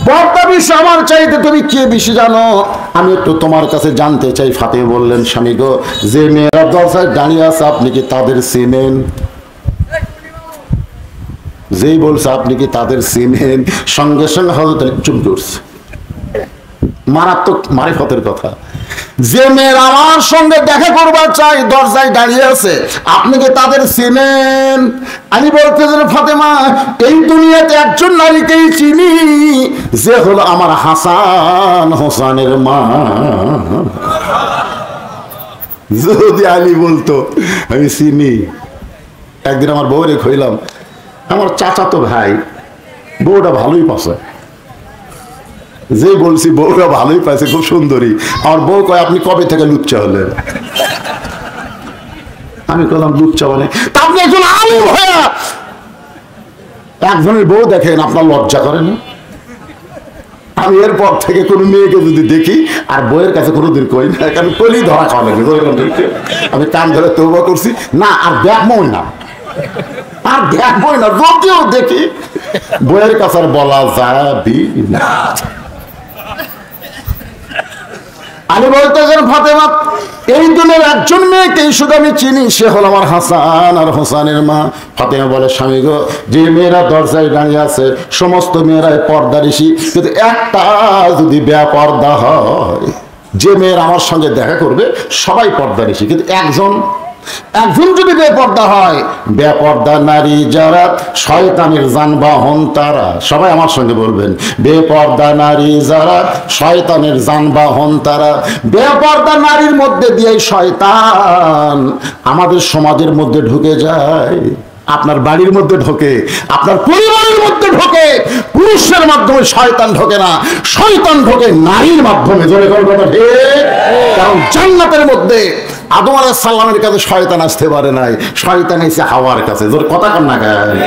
পর্দা বিষয়ে আমার চাইতে তুমি কে বেশি জানো, আমি একটু তোমার কাছে জানতে চাই। ফাতেমা বললেন, স্বামী গো, যে মেয়েরা দরজায় দাঁড়িয়ে আছে আপনি কি তাদের চিনেন? যেই বলছে আপনি কি তাদের চিনেন, সঙ্গে সঙ্গে হযরত আলী চুপ করছে। মারাত্মক মারিফতের কথা। যে মেয়েরা আমার সঙ্গে দেখা করবার চাই দরজায় দাঁড়িয়ে আছে, আপনি কি তাদের চিনেন? আলী বলতেছেন, ফাতেমা, এই দুনিয়াতে একজন নারীকেই চিনি, যে হলো আমার হাসান হোসেনের মা। যদি আলী বলতো আমি চিনি, একদিন আমার বউরে কইলাম, আমার চাচাতো ভাই, বউটা ভালোই পাশে, যে বলছি বউটা ভালোই পাইছে, খুব সুন্দরী। আমার বউ কয়, আপনি কবে থেকে লুচ্চা হলেন? আমি বললাম, লুচ্চা মানে? তা আপনি একজন আলিম হয়ে একজনের বউ দেখেন, আপনার লজ্জা করে না? আমি এরপর থেকে কোনো মেয়েকে যদি দেখি আর বউয়ের কাছে কোনোদিন কই না, কারণ কইলেই ধরা খাওয়া লাগে। আমি কান ধরে তওবা করছি, না আর দেখবই না, আর দেখবই না। যদিও দেখি বউয়ের কাছে আর বলা যাবি না। আলী বলতেছেন, ফাতেমা, এই দুনিয়ার একজন মেয়েকেই শুধু আমি চিনি, সে হল আমার হাসান আর হোসেনের মা। ফাতেমা বলে, স্বামী গো, যে মেয়েরা দরজায় দাঁড়িয়ে আছে সমস্ত মেয়েরাই পর্দানিশী, কিন্তু একটা যদি বেপর্দা হয়, যে মেয়েরা আমার সঙ্গে দেখা করবে সবাই পর্দানিশী, কিন্তু একজন যদি বেপর্দা হয়, বেপর্দা নারী যারা শয়তানের যানবাহন তারা। সবাই আমার সঙ্গে বলবেন, বেপর্দা নারী যারা শয়তানের যানবাহন তারা। বেপর্দা নারীর মধ্যে দিয়ে শয়তান আমাদের সমাজের মধ্যে ঢুকে যায়, আপনার বাড়ির মধ্যে ঢোকে, আপনার পরিবারের মধ্যে ঢোকে। পুরুষের মাধ্যমে শয়তান ঢোকে না, শয়তান ঢোকে নারীর মাধ্যমে। কারণ জান্নাতের মধ্যে আদম আলাইহিস সালামের কাছে শয়তান আসতে পারে নাই, শয়তান এসে হাওয়ার কাছে। জোরে কথা কান না গায়।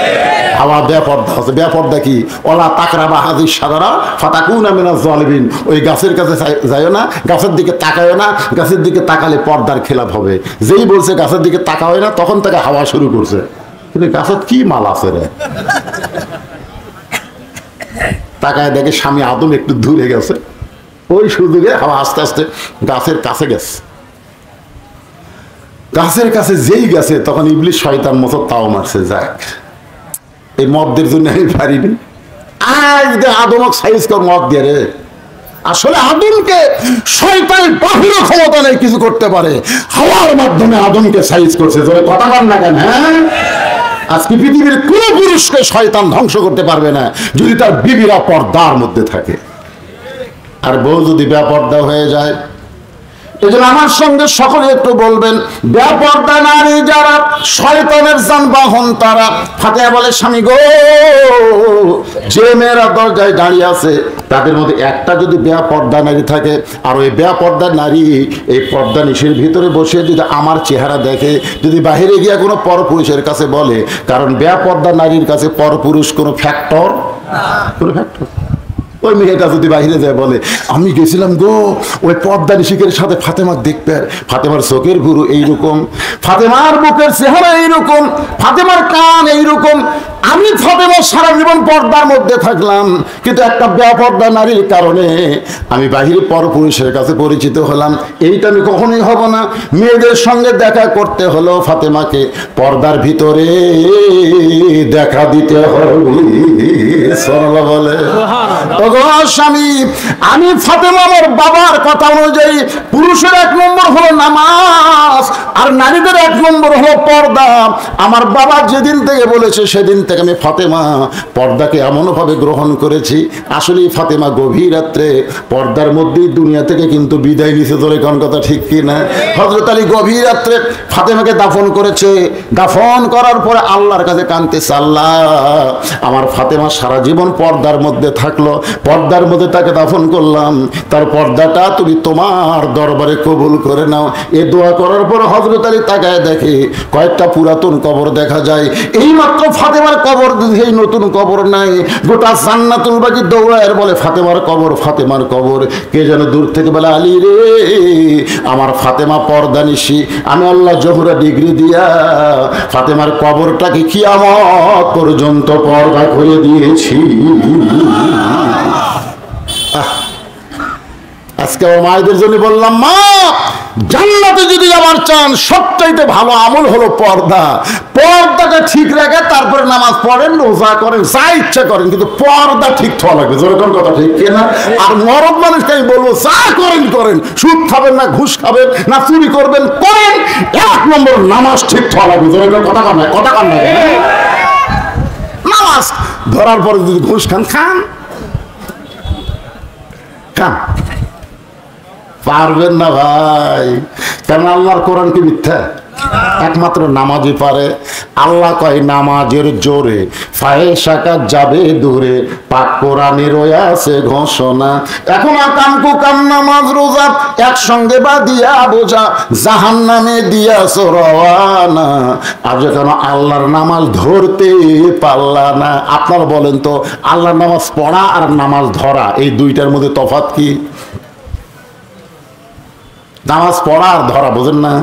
হাওয়া বেপর্দা আছে। বেপর্দা কি? ওলা তাকরাবা হাযিস শাজারা ফাতাকুনা মিনাজ জালিমিন। ওই গাছের কাছে যাইও না, গাছের দিকে তাকায়ও না, গাছের দিকে তাকালে পর্দার খেলাপ হবে। যেই বলছে গাছের দিকে তাকাও না, তখন থেকে হাওয়া শুরু করছে। কিন্তু গাছের কি মাল আছে রে? তাকায় দেখে স্বামী আদম একটু দূরে গেছে, ওই সুযোগে হাওয়া আস্তে আস্তে গাছের কাছে গেছে। গাছের কাছে যেই গেছে তখন ইবলিস শয়তান মতো তাও মারছে, যাক এই মদদের জন্য আমি পারিনি, আজ দে আদমক সাইজ কর মদ দিয়ে রে। আসলে আদমকে শয়তানের বাহির ক্ষমতা নেই কিছু করতে পারে, হাওয়ার মাধ্যমে আদমকে সাইজ করছে। জোরে কথা বল না কেন? হ্যাঁ, আজকে পৃথিবীর কোন পুরুষকে শয়তান ধ্বংস করতে পারবে না যদি তার বিবিরা পর্দার মধ্যে থাকে। আর বউ যদি বেপর্দা হয়ে যায়, এজন্য আমার সঙ্গে সকলে একটু বলবেন, বেপরদা নারী যারা শয়তানের যানবাহন তারা। ফাতিহা বলে, স্বামী গো, যে মেয়েরা দরজায় দাঁড়িয়ে আছে তাদের মধ্যে একটা যদি বেপরদা নারী থাকে, আর ওই বেপরদা নারী এই পর্দা নিশির ভিতরে বসে যদি আমার চেহারা দেখে, যদি বাহিরে গিয়ে কোনো পরপুরুষের কাছে বলে, কারণ বেপরদা নারীর কাছে পরপুরুষ কোনো ফ্যাক্টর, কোনো ফ্যাক্টর। ওই মেয়েটা যদি বাহিরে যায় বলে, আমি গেছিলাম গো ওই পর্দা নিশিকের সাথে ফাতেমার দেখবে, ফাতেমার চোখের গুরু এইরকম, ফাতেমার বুকের চেহারা এইরকম, ফাতেমার কান এইরকম, আমি ফাতেমা সারা জীবন পর্দার মধ্যে থাকলাম, কিন্তু একটা বেপর্দা নারীর কারণে আমি বাহিরে পরপুরুষের কাছে পরিচিত হলাম। এইটা আমি কখনোই হব না। মেয়েদের সঙ্গে দেখা করতে হলো ফাতেমাকে পর্দার ভিতরে দেখা দিতে হবে। সুবহানাল্লাহ বলে, স্বামী আমি ফাতেমা আমার বাবার কথা অনুযায়ী পুরুষের 1 নম্বর হলো নামাজ, আর নারীদের 1 নম্বর হলো পর্দা। আমার বাবা যেদিন থেকে বলেছে সেদিন থেকে আমি ফাতেমা পর্দাকে এমনভাবে গ্রহণ করেছি। আসলে ফাতেমা গভীর রাত্রে পর্দার মধ্যেই দুনিয়া থেকে কিন্তু বিদায় নিছে। তোর কোন কথা ঠিক কি না? হযরত আলী গভীর রাত্রে ফাতেমাকে দাফন করেছে। দাফন করার পরে আল্লাহর কাছে কাঁদতেছে, আল্লাহ আমার ফাতেমা সারা জীবন পর্দার মধ্যে থাকলো, পর্দার মধ্যে তাকে দাফন করলাম, তার পর্দাটা তুমি তোমার দরবারে কবুল করে নাও। এ দোয়া করার পর হযরত আলী তাকায় দেখে কয়েকটা পুরাতন কবর দেখা যায়। এইমাত্র ফাতেমার কবর, এই নতুন কবর নাই, গোটা জান্নাতুল বাকি দৌড়ায় বলে ফাতেমার কবর, ফাতেমার কবর। কে যেন দূর থেকে বলে, আলী রে আমার ফাতেমা পর্দা নিশি, আমি আল্লাহ জোহরা ডিগ্রি দিয়া ফাতেমার কবরটাকে কিয়ামত পর্যন্ত পর্দা করে দিয়েছি। আজকে আমার মায়েদের জন্য বললাম, মা জান্নাতে যদি যাবার চান সবচাইতে ভালো আমল হলো পর্দা। পর্দাটা ঠিক রেখে তারপরে নামাজ পড়েন, রোজা করেন, যা ইচ্ছা করেন, কিন্তু পর্দা ঠিক থাকা লাগবে। যেরকম কথা ঠিক কিনা? আর মরদ মানুষকে আমি বলবো, যা করেন করেন, সুদ খাবেন না, ঘুষ খাবেন না, চুরি করবেন করেন, 1 নম্বর নামাজ ঠিক থাকা লাগবে। যেরকম কথা কান নাই, কথা কান নাই। নামাজ ধরার পরে যদি ঘুষ খান, খান খান, পারবেন না ভাই। কারণ আল্লাহর কোরআন কি মিথ্যা? একমাত্র নামাজই পারে। আল্লাহ কয় নামাজের জোরে ফায়েশাকা যাবে দূরে, পাক কোরআনের আছে ঘোষণা। এখন আকাম কুকাম নামাজ রোজা একসঙ্গে বা দিয়া বোঝা, জাহান্নামে দিয়াছ রওয়ানা। আর যখন আল্লাহর নামাজ ধরতে পারলা না, আপনারা বলেন তো আল্লাহর নামাজ পড়া আর নামাজ ধরা এই দুইটার মধ্যে তফাৎ কি? নামাজ পড়া আর ধরা বোঝেন না?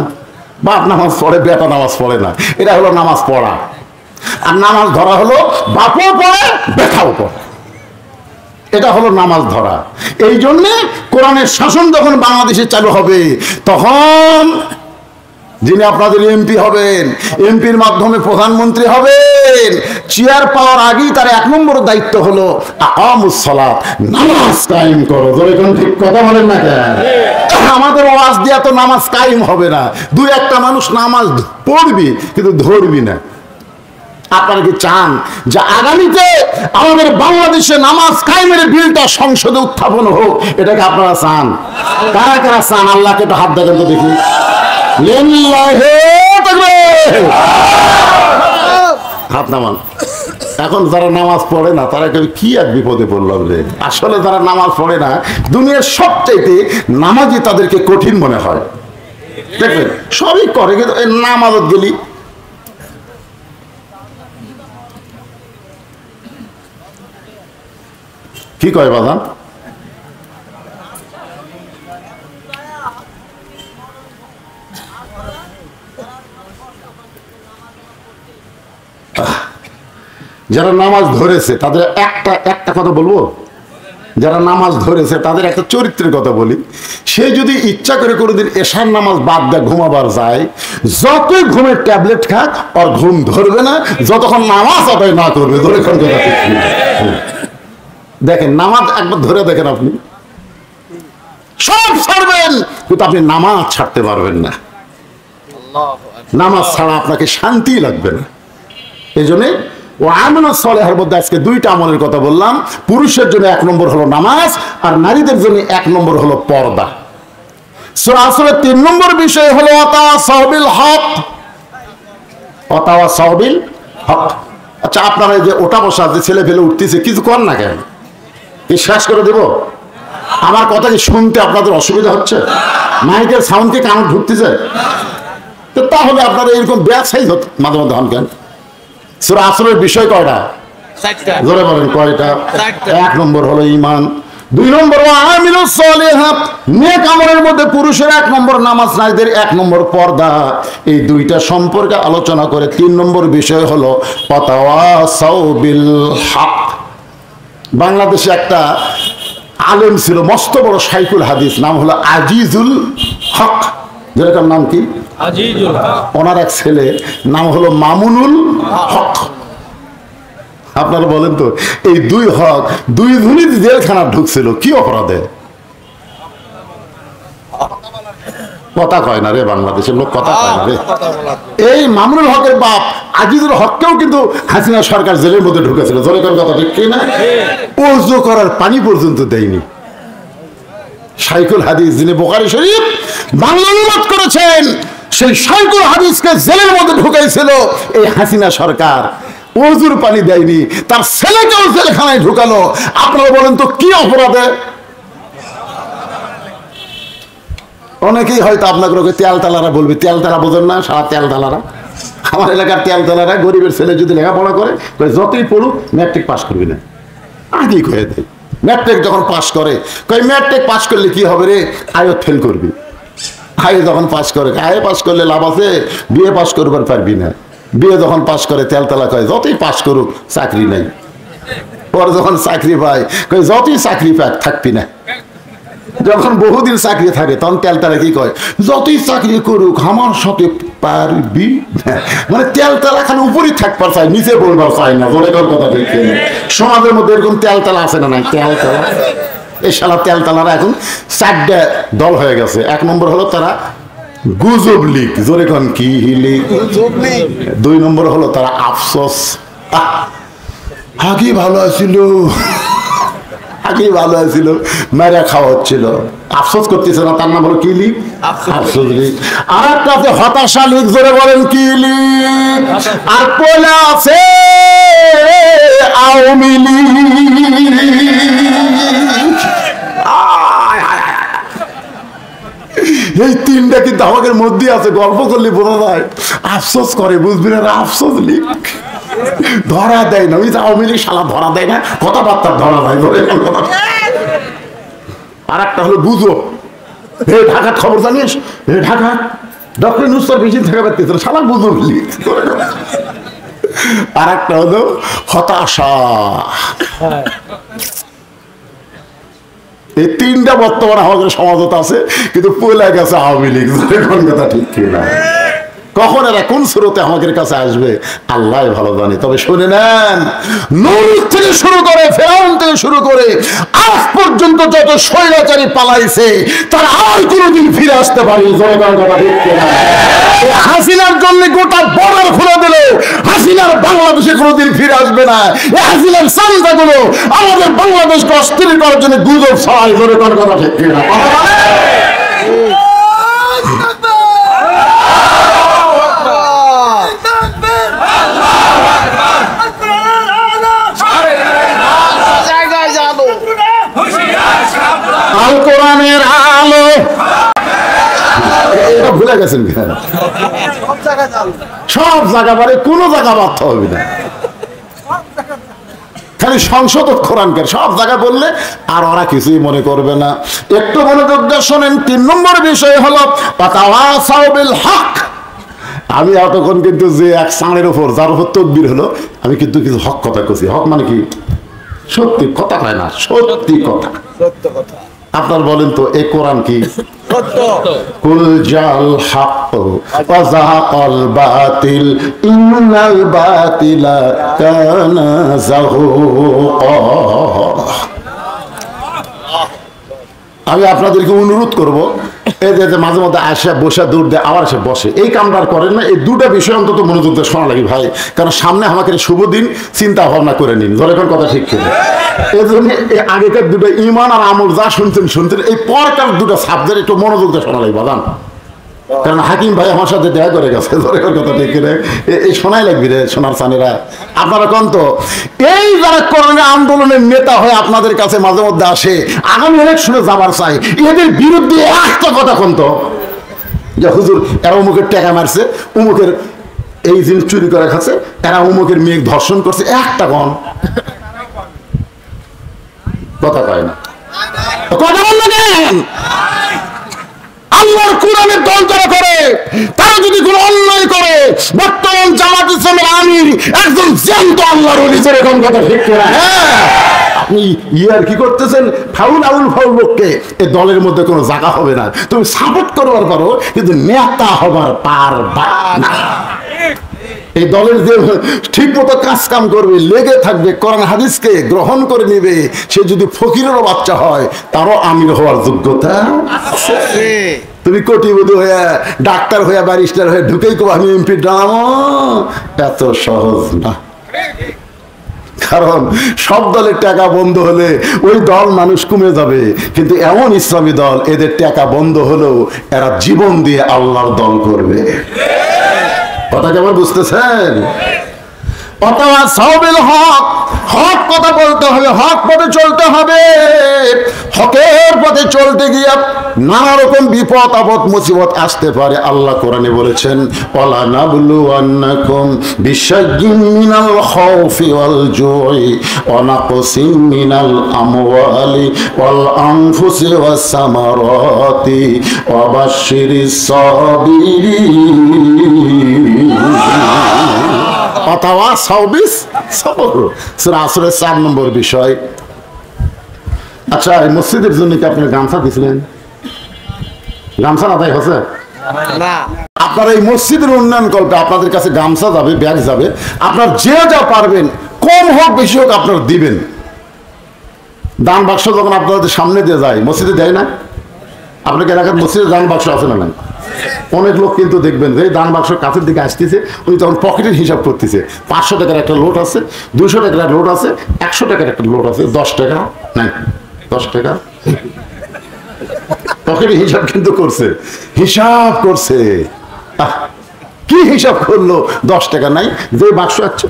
বাপ নামাজ পড়ে, বেটা নামাজ পড়ে না, এটা হলো নামাজ পড়া। আর নামাজ ধরা হলো বাপও পড়ে বেটাও পড়ে, এটা হলো নামাজ ধরা। এই জন্যে কোরআনের শাসন যখন বাংলাদেশে চালু হবে, তখন যিনি আপনাদের এমপি হবেন, এমপির মাধ্যমে প্রধানমন্ত্রী হবেন, চেয়ার পাওয়ার আগেই তার 1 নম্বর দায়িত্ব হলো আকামুস সালাত, নামাজ কায়েম করো। যখন ঠিক কথা বলেন না কেন? আমাদের ওয়াজ দিয়া তো নামাজ কায়েম হবে না। 2-1টা মানুষ নামাজ পড়বি কিন্তু ধরবি না। আপনারা কি চান যে আগামীতে আমাদের বাংলাদেশে নামাজ কায়েমের বিলটা সংসদে উত্থাপন হোক? এটাকে আপনারা চান? কারা কারা চান? আল্লাহকে তো হাত দেখেন তো দেখি। হাত নামান। এখন যারা নামাজ পড়ে না তারা কি এক বিপদে পড়লাম রে। আসলে যারা নামাজ পড়ে না, দুনিয়ার সবচাইতে নামাজি তাদেরকে কঠিন মনে হয়। দেখবেন সবই করে, কিন্তু নামাজত গেলি কি কয় বাদাম? যারা নামাজ ধরেছে তাদের একটা কথা বলবো, যারা নামাজ ধরেছে তাদের একটা চরিত্রের কথা বলি। সে যদি ইচ্ছা করে কোনোদিন এশার নামাজ বাদ দেয়, ঘুমাবার যায়, যতই ঘুমের ট্যাবলেট খাক আর ঘুম ধরবে না যতক্ষণ নামাজ আদায় না করবে। দেখেন নামাজ একবার ধরে দেখেন, আপনি সব ছাড়বেন কিন্তু আপনি নামাজ ছাড়তে পারবেন না। নামাজ ছাড়া আপনাকে শান্তি লাগবে না। এই জন্য ও আমল সালেহের মধ্যে আজকে 2টা আমলের কথা বললাম। পুরুষের জন্য 1 নম্বর হলো নামাজ, আর নারীদের জন্য 1 নম্বর হলো পর্দা। সূরা আসরের 3 নম্বর বিষয় হলো ওয়াতাওয়াসাউ বিল হক। ওয়াতাওয়াসাউ বিল হক। আচ্ছা, আপনারা যে ওটা বসা যে ছেলে ফেলে উঠতেছে কিছু কর না কেন? কি শেষ করে দেব? আমার কথা কি শুনতে আপনাদের অসুবিধা হচ্ছে? মাইকের সাউন্ড কি কানে ঢুকতেছে? তো তাহলে আপনারা এরকম ব্যাগ সাইজ মাঝে মধ্যে হন কেন? সূরা আসরের বিষয় কয়টা? জোরে বলেন কয়টা? 1 নম্বর হলো ঈমান, 2 নম্বর আমিলুস সলিহাত, নেক আমলের মধ্যে পুরুষের 1 নম্বর নামাজ, নারীদের 1 নম্বর পর্দা। এই দুইটা সম্পর্কে আলোচনা করে 3 নম্বর বিষয় হলো ওয়াতাওয়াসাউ বিল হক। বাংলাদেশে একটা আলেম ছিল, মস্ত বড় শাইখুল হাদিস, নাম হলো আজিজুল হক। যেরকম নাম কি? আজিজুল হক। ওনার এক ছেলে নাম হলো মামুনুল হক। আপনারা বলেন তো, এই 2 হক 2 জনই জেলখানা ঢুকছিল কি অপরাধে? কথা কয় না রে, বাংলাদেশের লোক কথা কয় না রে। এই মামুনুল হকের বাপ আজিজুল হককেও কিন্তু হাসিনা সরকার জেলের মধ্যে ঢুকেছিল। জোরে কোন কথা ঠিক না? ওযু করার পানি পর্যন্ত দেয়নি। শাইখুল হাদিস যিনি বুখারী শরীফ বাংলা অনুবাদ করেছেন, সেই শাইখুল হাদিসকে জেলের মধ্যে ঢুকাইছিল এই হাসিনা সরকার। ওযুর পানি দেয়নি, তার ছেলেকেও জেলখানায় ঢুকালো। আপনারা বলেন তো কি অপরাধে? অনেকেই হয়তো আপনাকে তেলতালারা বলবে, তেলতালা বোঝেন না? সারা তেলতালারা, আমার এলাকার তেলতালারা গরিবের ছেলে যদি লেখাপড়া করে যতই পড়ুক ম্যাট্রিক পাস করবি না, আগেই কয়ে দেয়। ম্যাট্রিক যখন পাস করে কই ম্যাট্রিক পাস করলে কি হবে রে? আয়ত ফেল করবি। আয়ে যখন পাস করে, আয়ে পাস করলে লাভ আছে, বিএ পাস করবার পারবি না। বিএ যখন পাস করে তেলতালা কয় যতই পাস করুক চাকরি নাই। পরে যখন চাকরি পায় কয় যতই চাকরি পাক থাকবি না। যখন বহুদিন চাকরি থাকে তখন তেলতালা কি কয়? যতই চাকরি করুক আমার সাথে পারবি। মানে তেলতালা খালি উপরই থাকবার চাই, নিচে বলবার চাই না। বলে কথা ঠিক। সমাজের মধ্যে এরকম তেলতালা আছে না নাই? তেলতালা, এই শালা তেলতালারা এখন 4টা দল হয়ে গেছে। 1 নম্বর হলো তারা গুজব লীগ। জোরে কোন কি লীগ? 2 নম্বর হলো তারা আফসোস, আগে ভালো আছিল, আগে ভালো আছিল, মেরা খাওয়া হচ্ছিল, আফসোস করতেছে না, তার নাম হলো কি লীগ? আফসোস লীগ। আর একটা আছে হতাশা লীগ। জোরে বলেন কি লীগ? আর পয়লা আছে আওয়ামী লীগ। এই 3টা কিন্তু আমাদের মধ্যে আছে, গল্প করলে বোঝা যায়। আফসোস করে, বুঝবি না? আফসোস লীগ ধরা দেয় না। ওই যে আওয়ামী লীগ শালা ধরা দেয় না, কথাবার্তা ধরা দেয়। আর একটা হলো গুজব। ঢাকার খবর জানিস? ঢাকা ডক্টর নুসর বেশি থাকা পারতেছিল, শালা গুজব লীগ। আর একটা হলো হতাশা। এই 3টা বর্তমানে আমাদের সমাজত আছে, কিন্তু পয়লা গেছে আওয়ামী লীগ। কোন কথা ঠিক কিনা? কখন এরা কোন স্রোতে আমাদের কাছে আসবে আল্লাহ ভালো জানে। তবে শুনে নেন, নূহ থেকে শুরু করে ফেরাউন থেকে শুরু করে আজ পর্যন্ত যত স্বৈরাচারী পালাইছে তারা আর কোনোদিন ফিরে আসতে পারেনি। হাসিনার জন্য গোটা বর্ডার খুলে দিল, হাসিনার বাংলাদেশে কোনোদিন ফিরে আসবে না। এই হাসিনার চামচাগুলো আমাদের বাংলাদেশকে অস্থির করার জন্য গুজব ছড়ায়। ধরে কোন কথা ঠিক কিনা? আল কোরআনের আলো। এটা ভুলে গেছেন? সব জায়গা বারে, কোনো জায়গা বাদ হবে না। খালি সংসদ কোরআনকে সব জায়গায় বললে আর ওরা কিছুই মনে করবে না। একটু মনোযোগ দিয়ে শোনেন। 3 নম্বর বিষয় হলো ওয়াতাওয়াসাউ বিল হক। আমি এতক্ষণ কিন্তু যে এক সাঁড়ের উপর যার উপর তকবীর হলো, আমি কিন্তু কিছু হক কথা কইছি। হক মানে কি? সত্যি কথা কয় না, সত্যি কথা, সত্য কথা। আপনার বলেন তো এই কোরআন কি? সত্য। কুল জাল হক ওয়া যাহাকাল বাতিল ইন্নাল বাতিলা কানা যাহুকা। আমি আপনাদেরকে অনুরোধ করব, এই যে মাঝে মধ্যে আসে বসে দূর দিয়ে আবার এসে বসে, এই কামটা করেন না। এই 2টা বিষয় অন্তত মনোযোগ দিয়ে শোনা লাগে ভাই, কারণ সামনে আমাকে শুভ দিন, চিন্তা ভাবনা করে নিন। ধরে কোন কথা ঠিক কিনা? এই জন্য আগেকার দুটো ইমান আর আমল যা শুনতেন এই পরকার দুটো সাবজেক্ট একটু মনোযোগ দিয়ে শোনা লাগবে জান, কারণ হাকিম ভাই আমার সাথে দেখা করে গেছে, কথা ঠিক রে এই শোনাই লাগবি রে সোনার চানেরা। আপনারা কোন তো এই যারা করোনা আন্দোলনের নেতা হয়ে আপনাদের কাছে মাঝে মধ্যে আসে, আগামী ইলেকশনে যাবার চাই, এদের বিরুদ্ধে একটা কথা কোন তো যে হুজুর এরা অমুকের টাকা মারছে, অমুকের এই জিনিস চুরি করে খাচ্ছে, এরা অমুকের মেয়ে ধর্ষণ করছে, একটা কোন কথা কয় না, কথা বল না কেন? আল্লাহর কোরআনের দল যারা করে তারা যদি কোনো অন্যায় করে, বর্তমান জামাত ইসলামের আমির একজন জ্যান্ত আল্লাহর ওলি, এরকম কথা ঠিক করে। হ্যাঁ, আপনি ইয়ার কি করতেছেন, ফাউল আউল ফাউল লোককে এই দলের মধ্যে কোনো জায়গা হবে না। তুমি সাপোর্ট করবার পারো কিন্তু নেতা হবার পারবা না। এই দলের যে ঠিক মতো কাজ কাম করবে, লেগে থাকবে, কোরআন হাদিসকে গ্রহণ করে নেবে, সে যদি ফকিরেরও বাচ্চা হয় তারও আমির হওয়ার যোগ্যতা আছে। তুমি কোটিপতি হয়ে, ডাক্তার হয়ে, ব্যারিস্টার হয়ে ঢুকেই কো আমি এমপি ডামো, এত সহজ না। কারণ সব দলের টাকা বন্ধ হলে ওই দল মানুষ কমে যাবে, কিন্তু এমন ইসলামী দল এদের টাকা বন্ধ হলেও এরা জীবন দিয়ে আল্লাহর দল করবে। কথা কেমন বুঝতেছেন? অথবা সাওবিল হক, হক কথা বলতে হবে, হক পথে চলতে হবে। হকের পথে চলতে গিয়ে নানা রকম বিপদ আপদ মুসিবত আসতে পারে। আল্লাহ কোরআনে বলেছেন ওয়ালা নাবলুওয়ান্নাকুম বিশাইয়্যিন মিনাল খাউফি ওয়াল জুই ওয়া নাকসিম মিনাল আমওয়ালি ওয়াল আনফুসি ওয়াস সামারাতি ওয়া বাশশিরিস সাবিরিন। অথবা ২৪ সূরা আসরের ৪ নম্বর বিষয়। আচ্ছা, এই মসজিদের জন্য কি আপনি গামছা দিছিলেন? গামছা আদায় হচ্ছে না? আপনারা এই মসজিদের উন্নয়ন কল্পে আপনাদের কাছে গামছা যাবে, ব্যাগ যাবে, আপনার যে যা পারবেন, কম হোক বেশি হোক আপনারা দিবেন। দান বাক্স যখন আপনাদের সামনে দিয়ে যায়, মসজিদে দেয় না? আপনাকে এলাকার মসজিদে দান বাক্স আছে না? নাই। অনেক লোক কিন্তু দেখবেন যে দান বাক্স কাছের দিকে আসতেছে, উনি তখন পকেটের হিসাব করতেছে। ৫০০ টাকার একটা লোট আছে, ২০০ টাকার একটা লোট আছে, ১০০ টাকার একটা লোট আছে, ১০ টাকা নাই, ১০ টাকা পকেটের হিসাব কিন্তু করছে, হিসাব করছে। কি হিসাব করলো? ১০ টাকা নাই, যে বাক্স আছে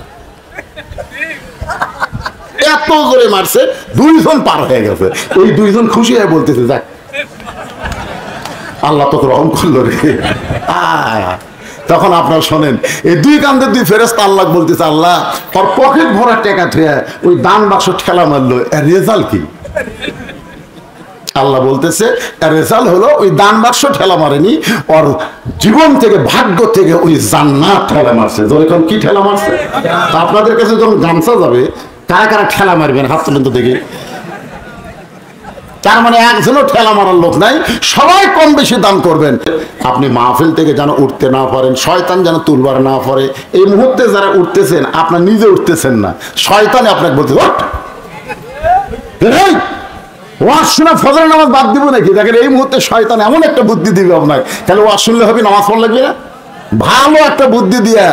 এত জোরে মারছে, ২ জন পার হয়ে গেছে। ওই ২ জন খুশি হয়ে বলতেছে যাক আল্লাহ তোকে রহম করলো রে। তখন আপনার শোনেন, এই ২ কান্দের ২ ফেরেশতা আল্লাহ বলতেছে আল্লাহ ওর পকেট ভরা টাকা থুয়ে ওই দান বাক্স ঠেলা মারলো, এর রেজাল্ট কি? আল্লাহ বলতেছে এর রেজাল্ট হলো ওই দান বাক্স ঠেলা মারেনি, ওর জীবন থেকে, ভাগ্য থেকে ওই জান্নাত ঠেলা মারছে। যখন কি ঠেলা মারছে? আপনাদের কাছে যখন গামছা যাবে, কারা কারা ঠেলা মারবেন হাত তুলেন তো দেখি। তার মানে একজনও ঠেলা মারার লোক নাই, সবাই কম বেশি দান করবেন। আপনি মাহফিল থেকে যেন উঠতে না পারেন, শয়তান যেন তুলবার না পারে। এই মুহূর্তে যারা উঠতেছেন, আপনার নিজে উঠতেছেন না, শয়তান আপনাকে বলতে ওয়াজ শোনা ফজরের নামাজ বাদ দিব নাকি? দেখেন এই মুহূর্তে শয়তান এমন একটা বুদ্ধি দিবে আপনাকে, তাহলে ওয়াজ শুনলে হবে, নামাজ পড়া লাগবে না? ভালো একটা বুদ্ধি দিয়ে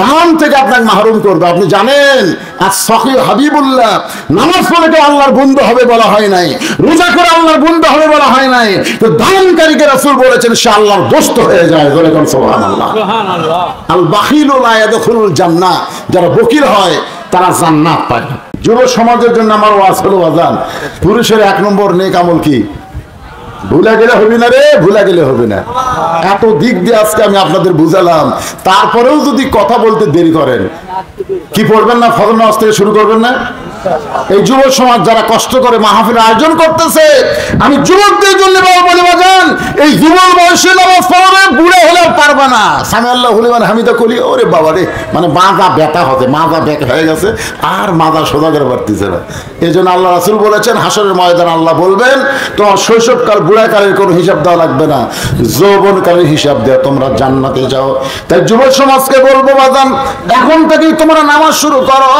দান থেকে আপনাকে মাহরুম করবে। আপনি জানেন আর সখী হাবিবুল্লাহ নামাজ পড়ে তো আল্লাহর বন্ধু হবে বলা হয় নাই, রোজা করে আল্লাহর বন্ধু হবে বলা হয় নাই, তো দানকারীকে রাসূল বলেছেন সে আল্লাহর দোস্ত হয়ে যায়। বলেন সুবহানাল্লাহ। আল বাখিলু লা ইয়াদখুলুল জান্নাহ, যারা বকিল হয় তারা জান্নাত পায় না। যুব সমাজের জন্য আমার ওয়াজ হলো আযান, পুরুষের ১ নম্বর নেক আমল কি? ভুলে গেলে হবে না রে, ভুলে গেলে হবে না। এত দিক দিয়ে আজকে আমি আপনাদের বুঝালাম, তারপরেও যদি কথা বলতে দেরি করেন, কি পড়বেন না? ফজর নামাজ থেকে শুরু করবেন না? এই যুব সমাজ যারা কষ্ট করে মাহফিল আয়োজন করতেছে, আমি যুবকদের জন্য বলি বাজান, এই যুবক বয়সে নামাজ পড়বে, বুড়ে হলে পারবে না। সামি আল্লাহ হুলিমান হামিদা কলি, ওরে বাবা রে, মানে মাজা ব্যথা হতে, মাজা ব্যাক হয়ে গেছে, আর মাজা সোজা করে পারতেছে না। এই জন্য আল্লাহ রাসূল বলেছেন হাসরের ময়দান আল্লাহ বলবেন তোমার শৈশবকাল বুড়াকালের কোনো হিসাব দেওয়া লাগবে না, যৌবনকালের হিসাব দেওয়া, তোমরা জান্নাতে যাও। তাই যুব সমাজকে বলবো বাজান, এখন থেকেই তোমরা নামাজ শুরু করো।